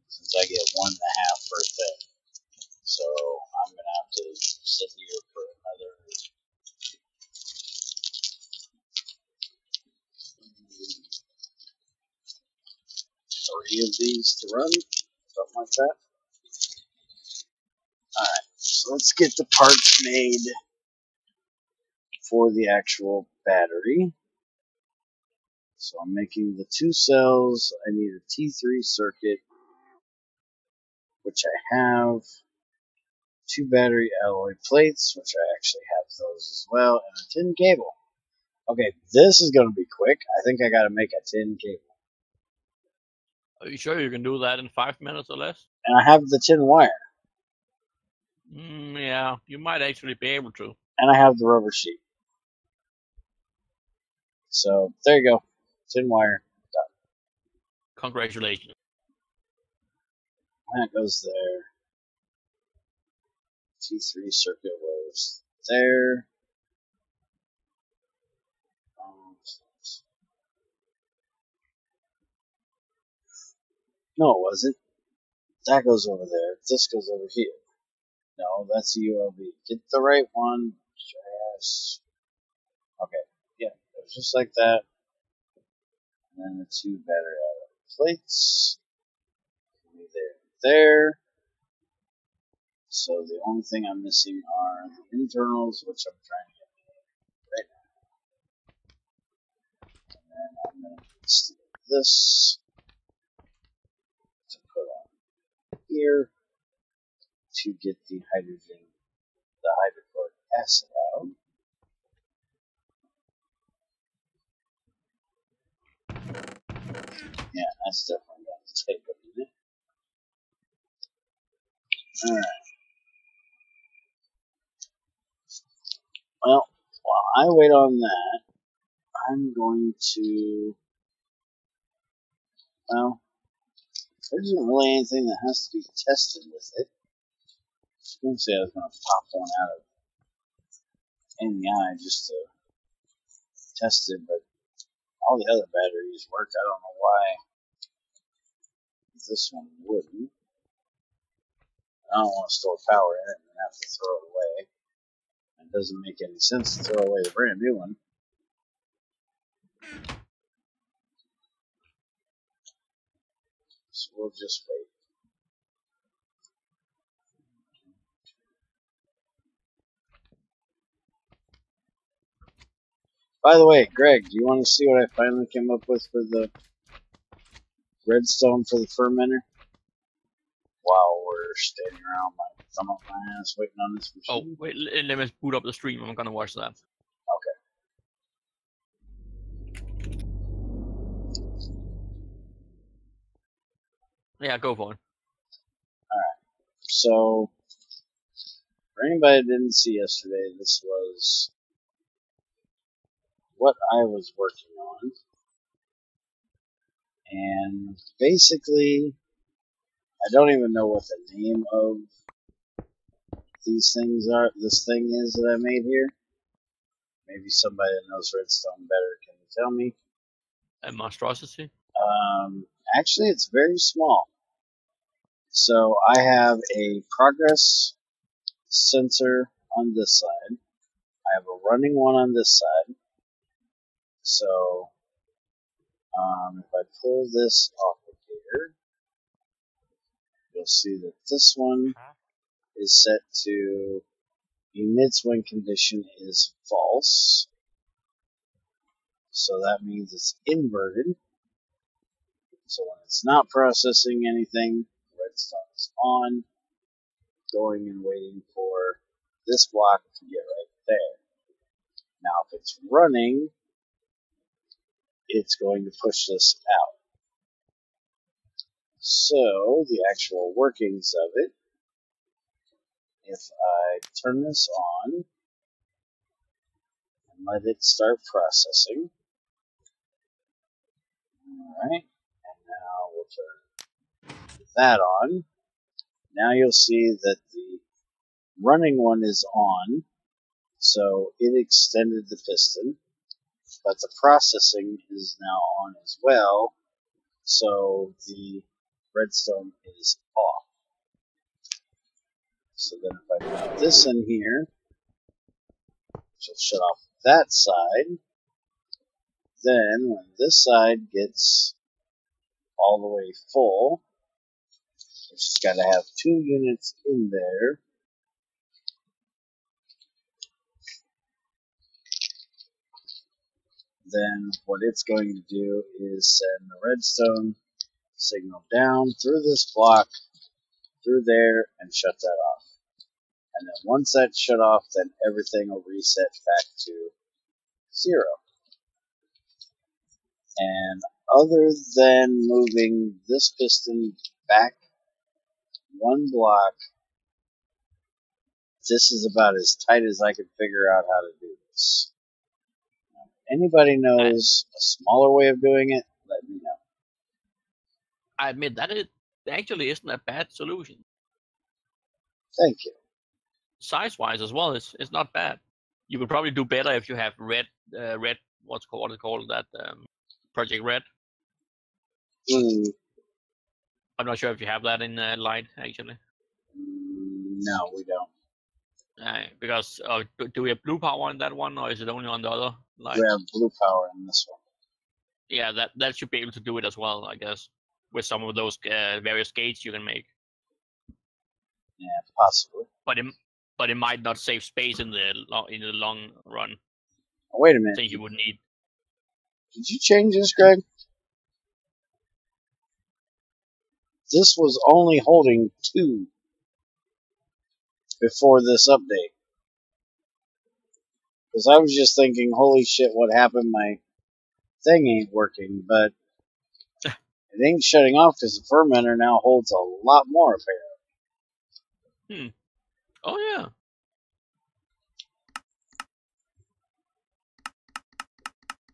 Since I get 1.5 per thing. So I'm going to have to sit here for another 3 of these to run, something like that. Alright, so let's get the parts made for the actual battery. So I'm making the 2 cells. I need a T3 circuit, which I have. 2 battery alloy plates, which I actually have those as well, and a tin cable. Okay, this is going to be quick. I think I got to make a tin cable. Are you sure you can do that in 5 minutes or less? And I have the tin wire. Yeah, you might actually be able to. And I have the rubber sheet. So, there you go. Tin wire. Done. Congratulations. That goes there. T3 circuit was there. No, it wasn't. That goes over there. This goes over here. No, that's a ULV. Get the right one. Yes. Okay. Yeah, it was just like that. And then the 2 battery alloy plates. There. So the only thing I'm missing are the internals, which I'm trying to get right now. And then I'm going to steal this to put on here to get the hydrochloric acid out. Yeah, that's definitely going to take a minute. Alright. Well, while I wait on that, I'm going to, well, there isn't really anything that has to be tested with it. I was going to say I was going to pop one out of NEI just to test it, but all the other batteries worked. I don't know why this one wouldn't. I don't want to store power in it and have to throw it away. It doesn't make any sense to throw away the brand new one. So we'll just wait. By the way, Greg, do you want to see what I finally came up with for the redstone for the fermenter? While we're standing around my thumb up my ass waiting on this machine. Oh, wait, let me boot up the stream. I'm gonna watch that. Okay. Yeah, go for it. Alright. So, for anybody that didn't see yesterday, this was what I was working on. And basically, I don't even know what the name of these things are. This thing is that I made here. Maybe somebody that knows redstone better can tell me. A monstrosity? Actually, it's very small. So I have a progress sensor on this side. I have a running one on this side. So if I pull this off of here, you'll see that this one is set to emits when condition is false. So that means it's inverted. So when it's not processing anything, redstone is on, going and waiting for this block to get right there. Now if it's running, it's going to push this out. So the actual workings of it, if I turn this on and let it start processing, alright, and now we'll turn that on. Now you'll see that the running one is on, so it extended the piston, but the processing is now on as well, so the redstone is off. So then if I put this in here, which will shut off that side, then when this side gets all the way full. It's just got to have 2 units in there. Then what it's going to do is send the redstone signal down through this block, through there, and shut that off. And then once that's shut off, then everything will reset back to 0. And other than moving this piston back 1 block, this is about as tight as I could figure out how to do this. Anybody knows a smaller way of doing it, let me know. I admit that it actually isn't a bad solution. Thank you. Size-wise as well, it's not bad. You could probably do better if you have red, what is called that, Project Red. I'm not sure if you have that in Lite, actually. No, we don't. Because do we have blue power on that one, or is it only on the other Lite? We have blue power in this one. Yeah, that should be able to do it as well, I guess, with some of those various gates you can make. Yeah, possibly. But it might not save space in the long run. Oh, wait a minute. I think you would need. Did you change this, Greg? This was only holding 2 before this update. Because I was just thinking, holy shit, what happened? My thing ain't working, but it ain't shutting off because the fermenter now holds a lot more, apparently. Oh, yeah.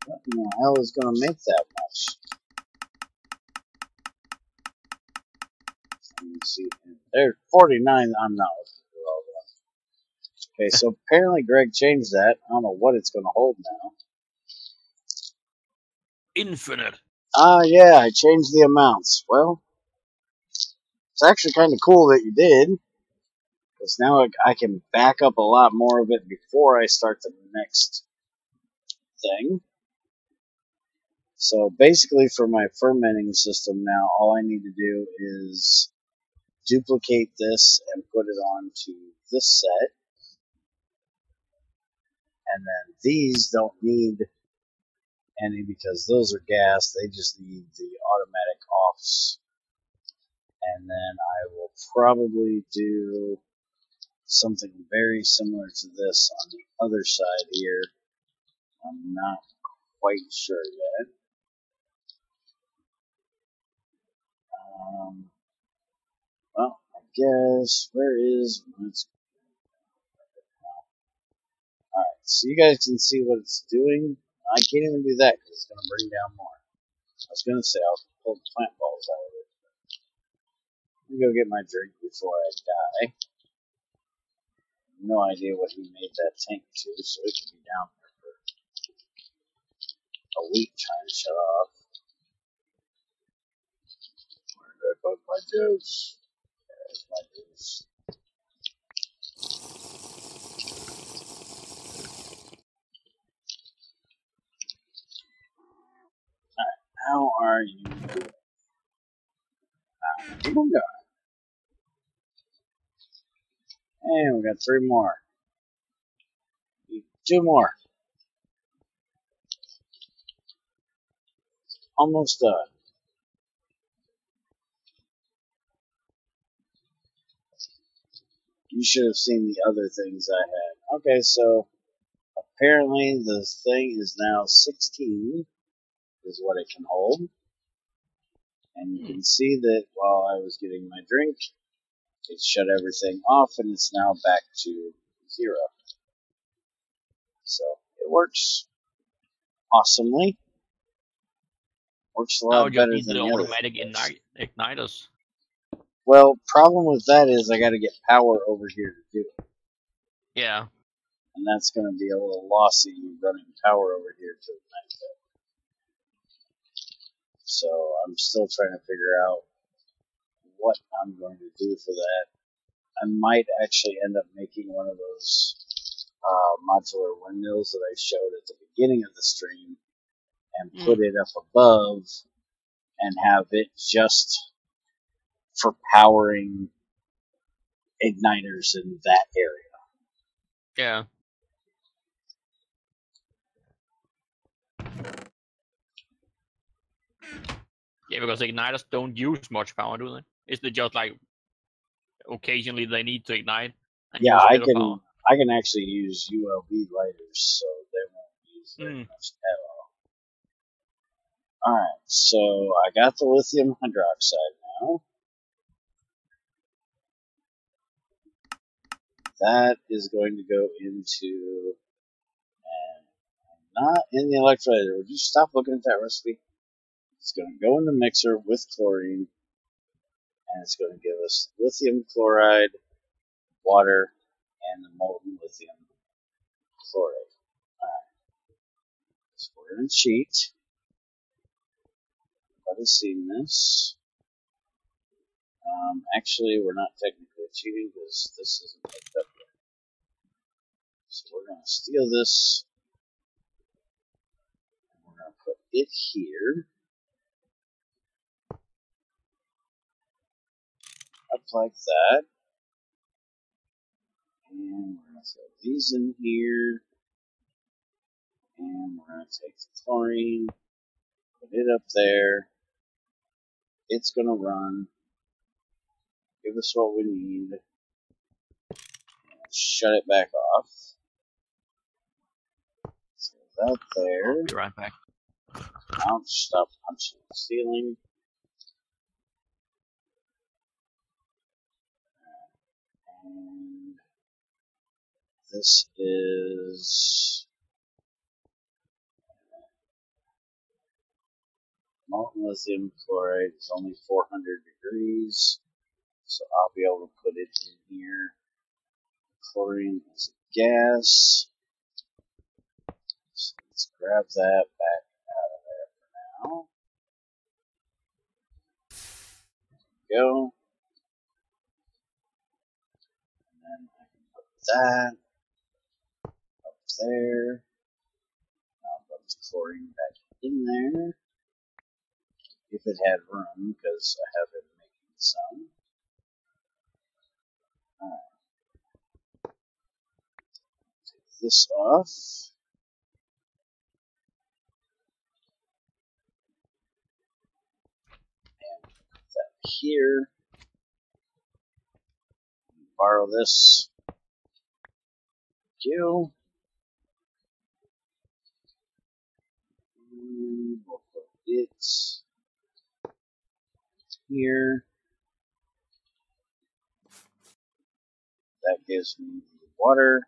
What in the hell is going to make that much? Let me see. There's 49. I'm not looking through all that. Okay, so apparently Greg changed that. I don't know what it's going to hold now. Infinite. Yeah, I changed the amounts. Well, it's actually kind of cool that you did. Because now I can back up a lot more of it before I start the next thing. So basically for my fermenting system now, all I need to do is duplicate this and put it onto this set. And then these don't need any because those are gas. They just need the automatic offs. And then I will probably do something very similar to this on the other side here. I'm not quite sure yet. Well, I guess, where is, alright, so you guys can see what it's doing. I can't even do that because it's going to bring down more. I was going to say I'll pull the plant balls out of it. Let me go get my drink before I die. No idea what he made that tank to, so it could be down there for a week trying to shut off. Where did I put my juice? There's my juice. Alright, how are you doing? Keep on going. And we got 3 more. 2 more. Almost done. You should have seen the other things I had. Okay, so apparently the thing is now 16 is what it can hold. And you can see that while I was getting my drink, it shut everything off and it's now back to 0. So it works awesomely. Works a lot better than the automatic other igniters. Well, problem with that is I got to get power over here to do it. Yeah. And that's going to be a little lossy running power over here to ignite that. So I'm still trying to figure out what I'm going to do for that. I might actually end up making one of those modular windmills that I showed at the beginning of the stream and put it up above and have it just for powering igniters in that area. Yeah. Yeah, because igniters don't use much power, do they? Is it just like occasionally they need to ignite and Yeah, use a I bit of power? can actually use ULB lighters, so they won't use very much at all. Alright, so I got the lithium hydroxide now. That is going to go into, and not in the electrolyzer. Would you stop looking at that recipe? It's going to go in the mixer with chlorine, and it's going to give us lithium chloride, water, and the molten lithium chloride. Alright, so we're going to cheat. Everybody's seen this. Actually, we're not technically cheating because this isn't hooked up yet. So we're going to steal this, and we're going to put it here, up like that. And we're going to throw these in here, and we're going to take the chlorine, put it up there. It's going to run, give us what we need, shut it back off. So that there. I'll be right back. Now stop punching the ceiling. And this is molten lithium chloride. It's only 400 degrees, so I'll be able to put it in here. Chlorine is a gas. So let's grab that back out of there for now. There we go. And then I can put that up there. I'll put the chlorine back in there. If it had room, because I have been making some. Alright. Take this off. And put that here. Borrow this. Thank you. And we'll put it here. That gives me the water.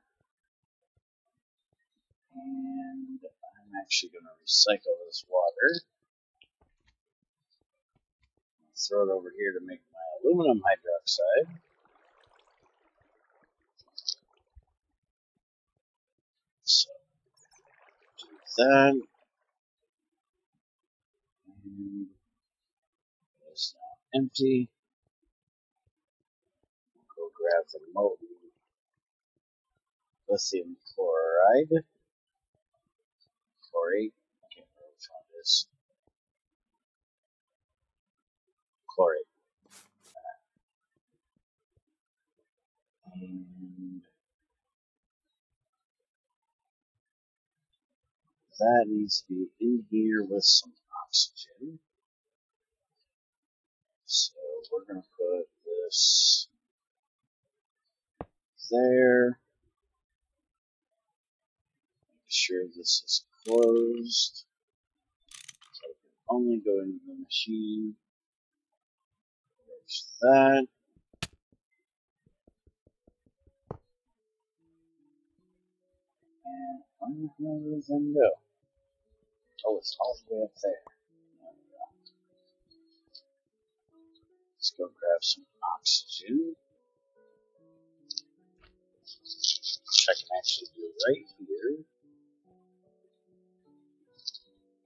And I'm actually going to recycle this water. Throw it over here to make my aluminum hydroxide. So, do that. And it's now empty. Go grab the molten lithium chloride. Chlorate. I can't remember which one it is. Chlorate. And that needs to be in here with some oxygen. So we're going to put this there. Make sure this is closed. So it can only go into the machine. There's that. And where the hell did everything go? Oh, it's all the way up there. There we go. Let's go grab some oxygen. Which I can actually do right here.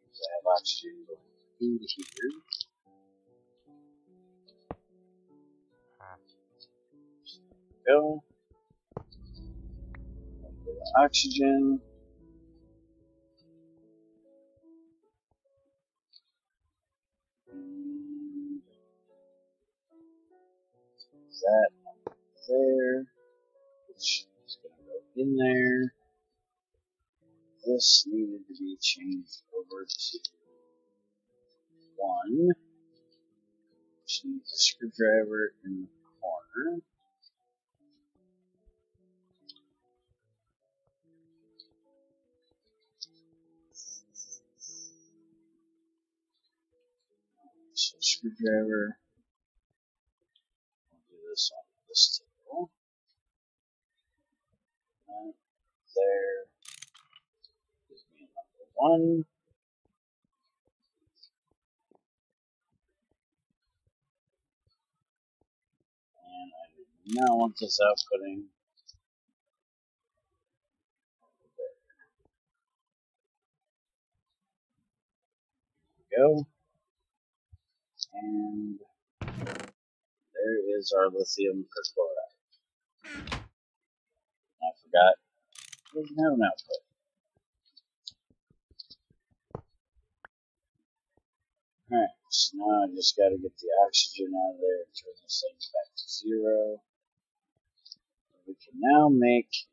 Because I have oxygen going into here. There we go. Oxygen. that there, which is going to go in there. This needed to be changed over to 1, which needs a screwdriver in the corner. So screwdriver. We'll do this on this table. Right there. Gives me a number 1. And I do not want this outputting. There we go. And there is our lithium perchloride. I forgot it doesn't have an output. Alright, so now I just got to get the oxygen out of there and turn this thing back to 0. We can now make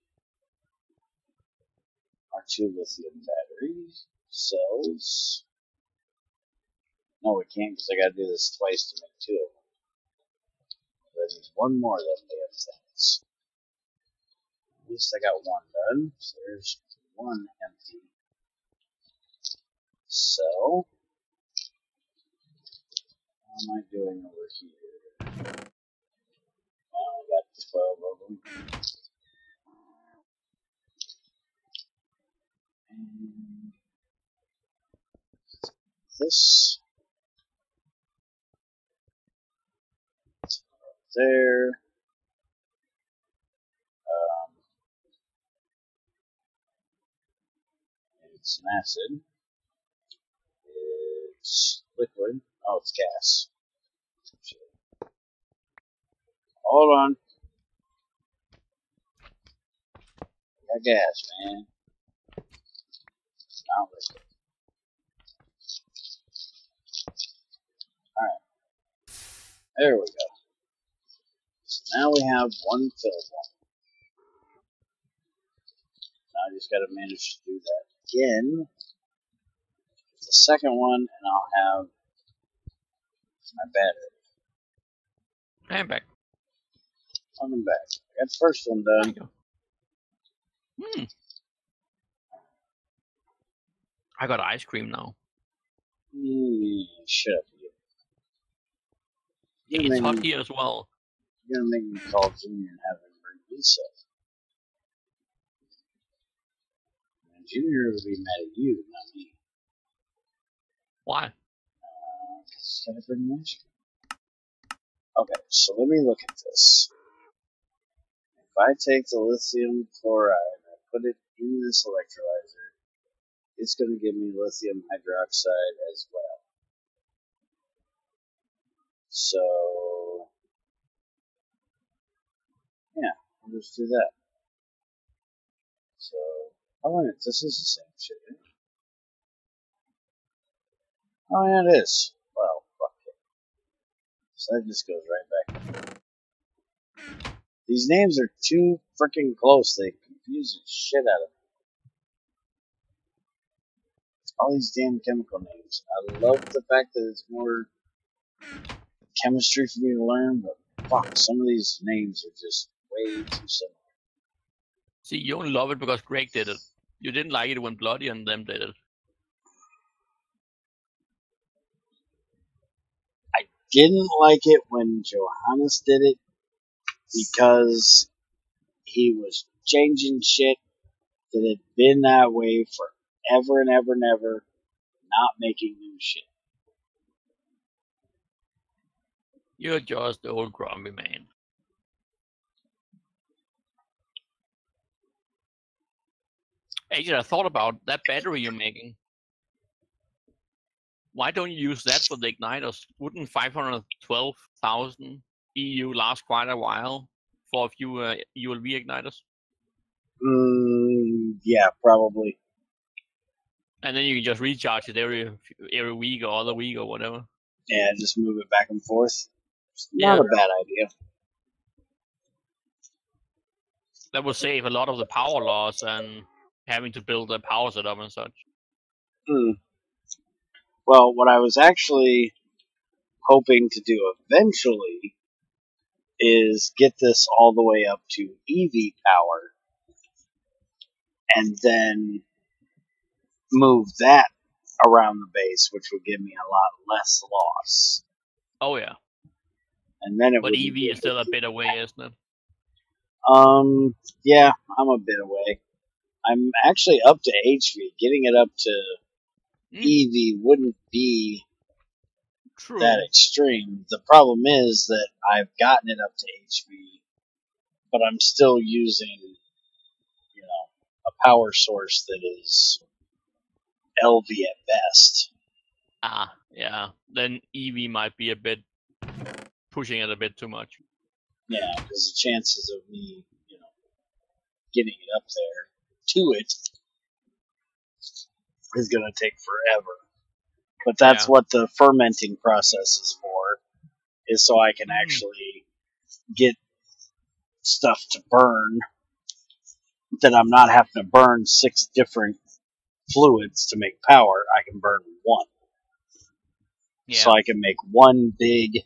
our 2 lithium battery cells. No, we can't because I got to do this twice to make 2 of them. But there's 1 more of them damn things. At least I got 1 done. So there's 1 empty cell. How am I doing over here? I only got 12 of them. And this there. It's an acid. It's liquid. Oh, it's gas. Hold on. I got gas, man. Not liquid. Alright. There we go. So now we have 1 filled one. Now I just gotta manage to do that again. The second one, and I'll have my battery. I'm back. Welcome back. I got the first one done. There you go. I got ice cream now. Shut up, you. It's hot here as well. You're gonna make me call Junior and have him bring Lisa. And Junior will be mad at you, not me. Why? Because he's gotta bring ice cream. Okay, so let me look at this. If I take the lithium chloride and I put it in this electrolyzer, it's going to give me lithium hydroxide as well. So, yeah, I'll just do that. So, oh, wait a minute, this is the same shit, right? Oh, yeah, it is. Well, fuck it. So that just goes right back. These names are too freaking close. They confuse the shit out of me. All these damn chemical names. I love the fact that it's more chemistry for me to learn, but fuck, some of these names are just way too similar. See, you only love it because Greg did it. You didn't like it when Bloody and them did it. I didn't like it when Johannes did it because he was changing shit that had been that way forever and ever and ever, not making new shit. You're just the old grumpy man. Actually, I thought about that battery you're making. Why don't you use that for the igniters? Wouldn't 512,000 EU last quite a while for a few ULV igniters? Yeah, probably. And then you can just recharge it every week or other week or whatever. Yeah, just move it back and forth. It's not a bad idea. That will save a lot of the power loss and having to build a power setup and such. Well, what I was actually hoping to do eventually is get this all the way up to EV power and then move that around the base, which would give me a lot less loss. Oh yeah. And then it But would EV is still a bit away, isn't it? Yeah, I'm a bit away. I'm actually up to HV. Getting it up to EV wouldn't be True. that extreme. The problem is that I've gotten it up to HV, but I'm still using, a power source that is LV at best. Yeah. Then EV might be a bit pushing it a bit too much. Yeah, because the chances of me, getting it up there to it is going to take forever. But that's what the fermenting process is for, is so I can actually get stuff to burn that I'm not having to burn 6 different fluids to make power. I can burn one. Yeah. So I can make one big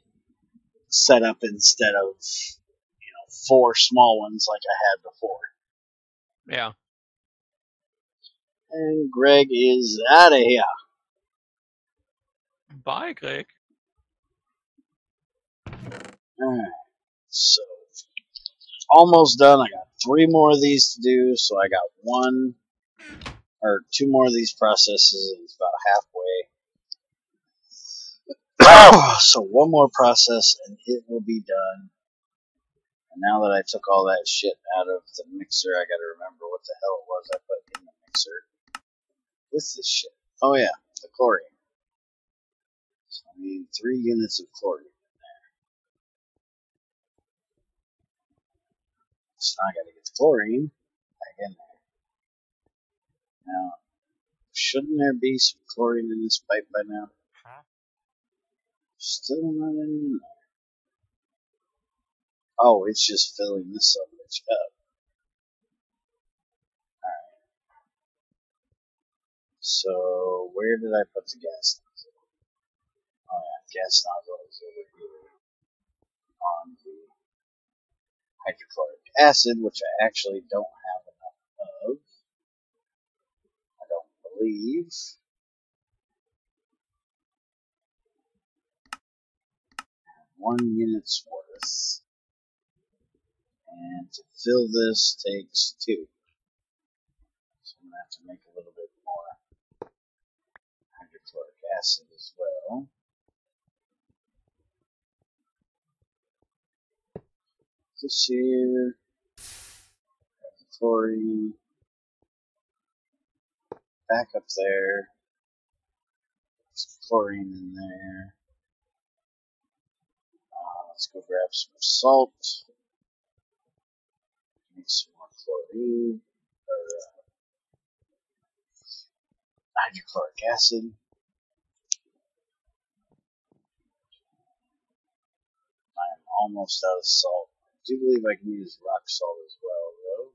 setup instead of 4 small ones like I had before. Yeah. And Greg is out of here. Bye, Greg. Alright, so almost done. I got 3 more of these to do, so I got 2 more of these processes, and it's about halfway. So 1 more process, and it will be done. And now that I took all that shit out of the mixer, I gotta remember what the hell it was I put in the mixer. What's this shit? Oh yeah, the chlorine. So I need 3 units of chlorine in there. So now I gotta get the chlorine back in there. Now, shouldn't there be some chlorine in this pipe by now? Still not in there. Oh, it's just filling this up. Alright. So, where did I put the gas nozzle? Oh yeah, gas nozzle is over here on the hydrochloric acid, which I actually don't have enough of. I don't believe. 1 unit's worth. And to fill this takes 2. So I'm going to have to make a little bit more hydrochloric acid as well. This here, chlorine, back up there, some chlorine in there. Let's go grab some salt, make some more chlorine, or hydrochloric acid. I am almost out of salt. I do believe I can use rock salt as well, though.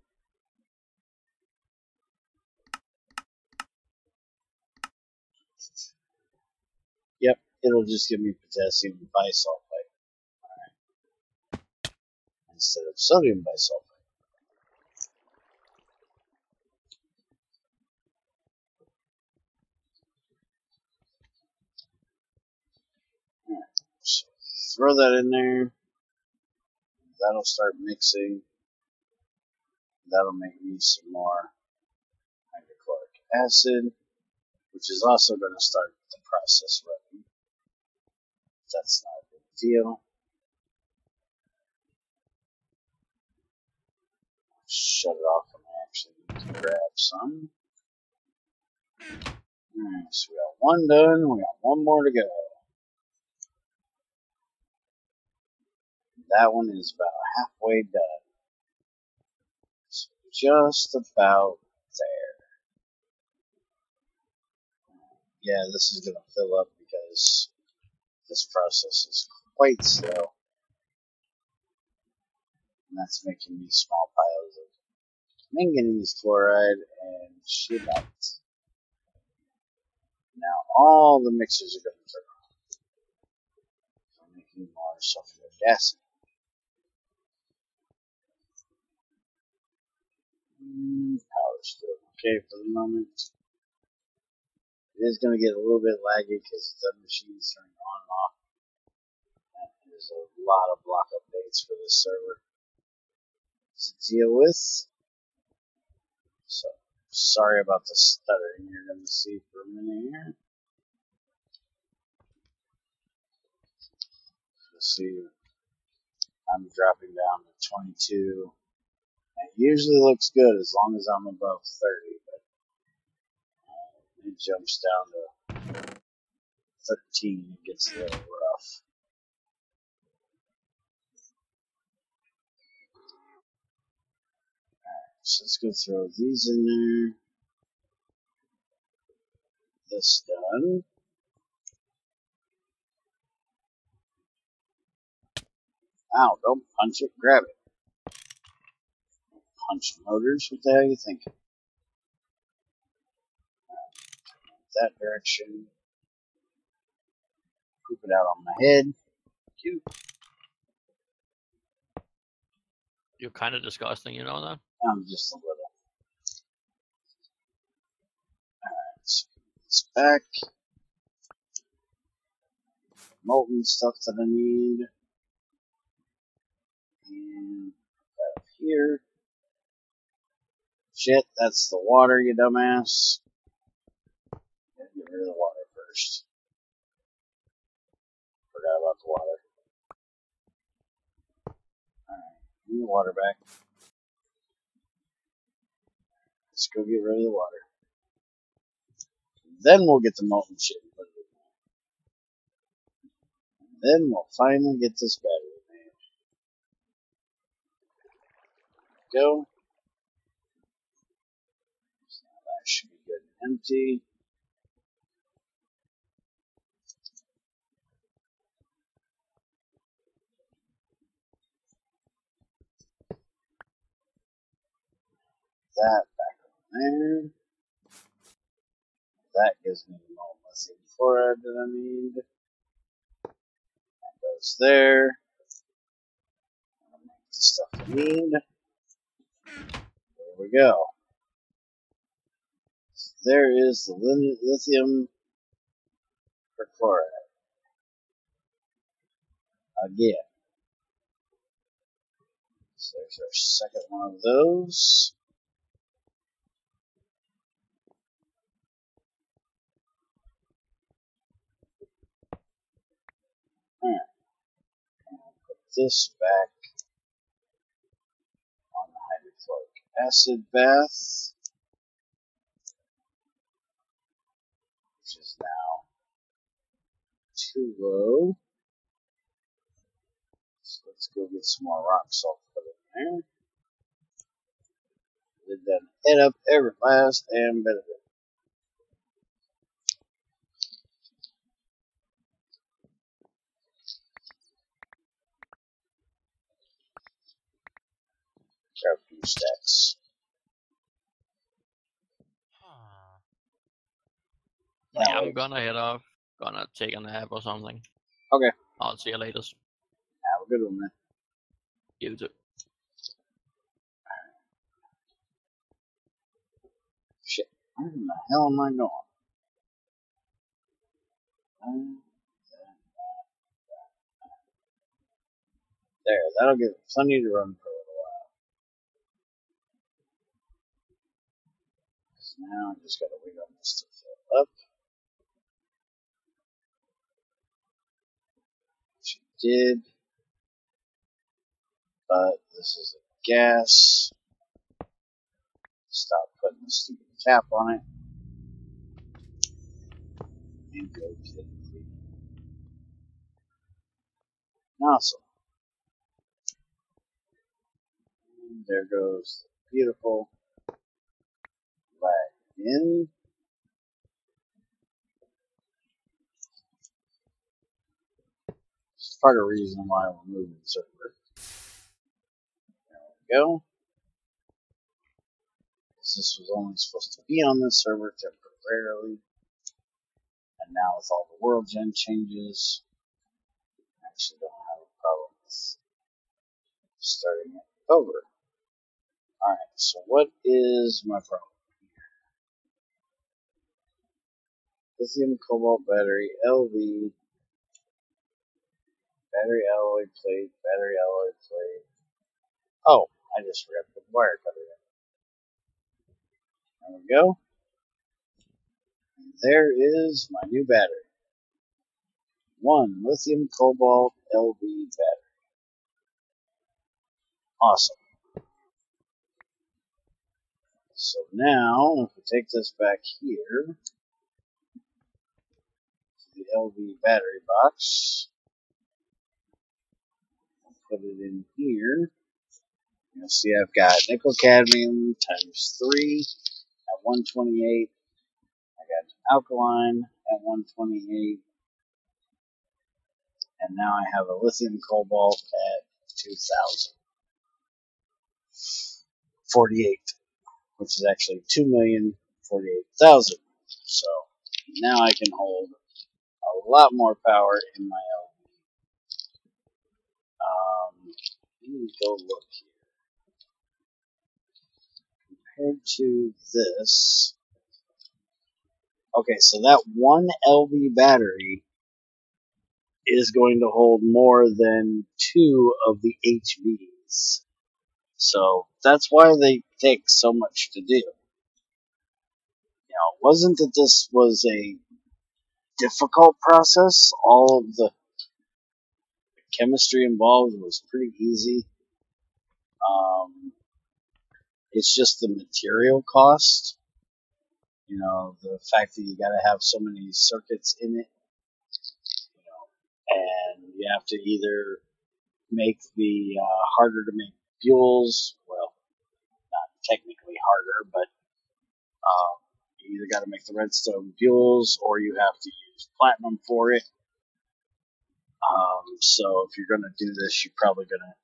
Yep, it'll just give me potassium bisulfite. Alright. Instead of sodium bisulfite. Alright, so throw that in there. That'll start mixing. That'll make me some more hydrochloric acid, which is also going to start the process running. That's not a big deal. Shut it off when I actually need to grab some. Alright, so we got 1 done, we got 1 more to go. That one is about halfway done. So just about there. Yeah, this is going to fill up because this process is quite slow. And that's making me small piles of manganese chloride, and Lite. Now all the mixers are going to turn on. So making more sulfuric acid. Power's still okay for the moment. It is going to get a little bit laggy because the machine's turning on and off. And there's a lot of block updates for this server to deal with. So, sorry about the stuttering you're going to see for a minute here. You'll see I'm dropping down to 22. And it usually looks good as long as I'm above 30, but it jumps down to 13. It gets a little rough. So let's go throw these in there. This done. Ow, don't punch it, grab it. Punch motors, what the hell are you thinking? That direction. Poop it out on my head. Cute. You're kind of disgusting, you know that? I'm just a little. Alright, let's put this back. Molten stuff that I need. And that up here. Shit, that's the water, you dumbass. Gotta get rid of the water first. Forgot about the water. Alright, need the water back. Let's go get rid of the water. Then we'll get the molten shit and put it in there. Then we'll finally get this battery made. Go. So that should be good and empty. That back on there. That gives me the molten lithium chloride that I need. That goes there. I'll make the stuff I need. There we go. So there is the lithium perchloride. Again. So there's our second one of those. Alright. And I'll put this back on the hydrochloric acid bath, which is now too low. So let's go get some more rock salt put in there. It done head up every last damn bit of it. Grab a few stacks. Yeah, I'm gonna head off. Gonna take a nap or something. Okay. I'll see you later. Have a good one, man. You too. Shit. Where in the hell am I going? There, that'll give plenty to run for a little while. So now I just gotta wait on this to fill up. Which it did. But this is a gas. Stop putting the stupid cap on it. And go get it. Awesome. And there goes the beautiful lag in. It's part of the reason why we're moving the server. There we go. because this was only supposed to be on this server temporarily. And now with all the world gen changes, I actually don't have a problem with starting it over. Alright, so what is my problem? Lithium cobalt battery, LV, battery alloy plate, battery alloy plate. Oh, I just forgot to put the wire cutter in. There we go. And there is my new battery. 1 lithium cobalt LV battery. Awesome. So now, if we take this back here to the LV battery box, put it in here, you'll see I've got nickel cadmium times 3 at 128. I got alkaline at 128. And now I have a lithium cobalt at 2,048, which is actually 2,048,000. So now I can hold a lot more power in my LV. Let me go look here. Compared to this, okay, so that 1 LV battery is going to hold more than 2 of the HVs. So that's why they take so much to do. You know, it wasn't that this was a difficult process. All of the chemistry involved was pretty easy. It's just the material cost. You know, the fact that you got to have so many circuits in it. You know, and you have to either make the harder to make fuels. Well, not technically harder, but you either got to make the redstone fuels or you have to use platinum for it. So if you're going to do this, you're probably going to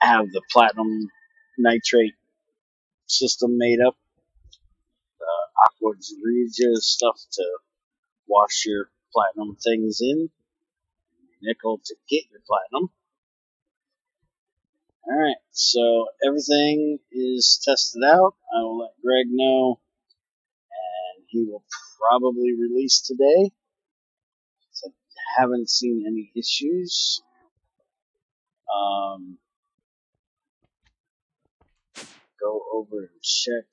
have the platinum nitrate system made up, the aqua regia stuff to wash your platinum things in, nickel to get your platinum. Alright, so everything is tested out. I will let Greg know, and he will probably release today. I haven't seen any issues. Go over and check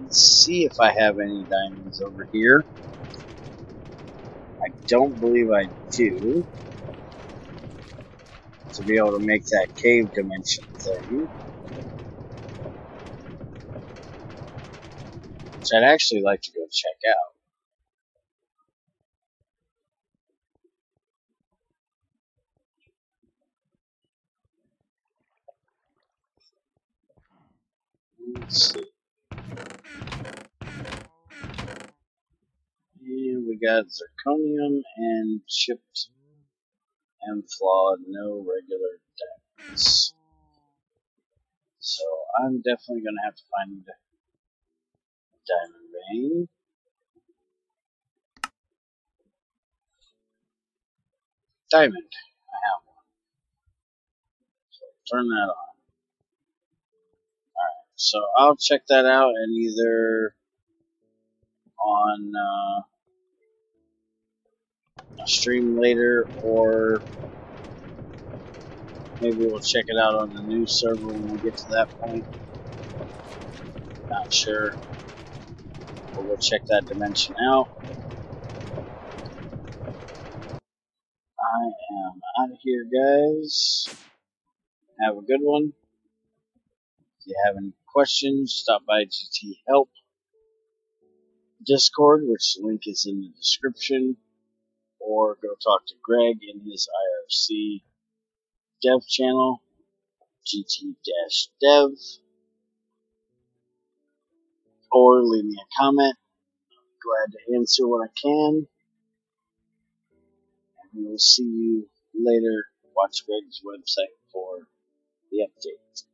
and see if I have any diamonds over here. I don't believe I do, to be able to make that cave dimension thing, which I'd actually like to go check out. Let's see. And we got zirconium and chipped and flawed, no regular diamonds. So I'm definitely going to have to find a diamond vein. Diamond. I have one. So turn that on. Alright, so I'll check that out and either on a stream later, or maybe we'll check it out on the new server when we get to that point. Not sure. We'll go check that dimension out. I am out of here, guys. Have a good one. If you have any questions, stop by GT Help Discord, which link is in the description, or go talk to Greg in his IRC dev channel, GT-dev, or leave me a comment. I'm glad to answer what I can. And we'll see you later. Watch Greg's website for the update.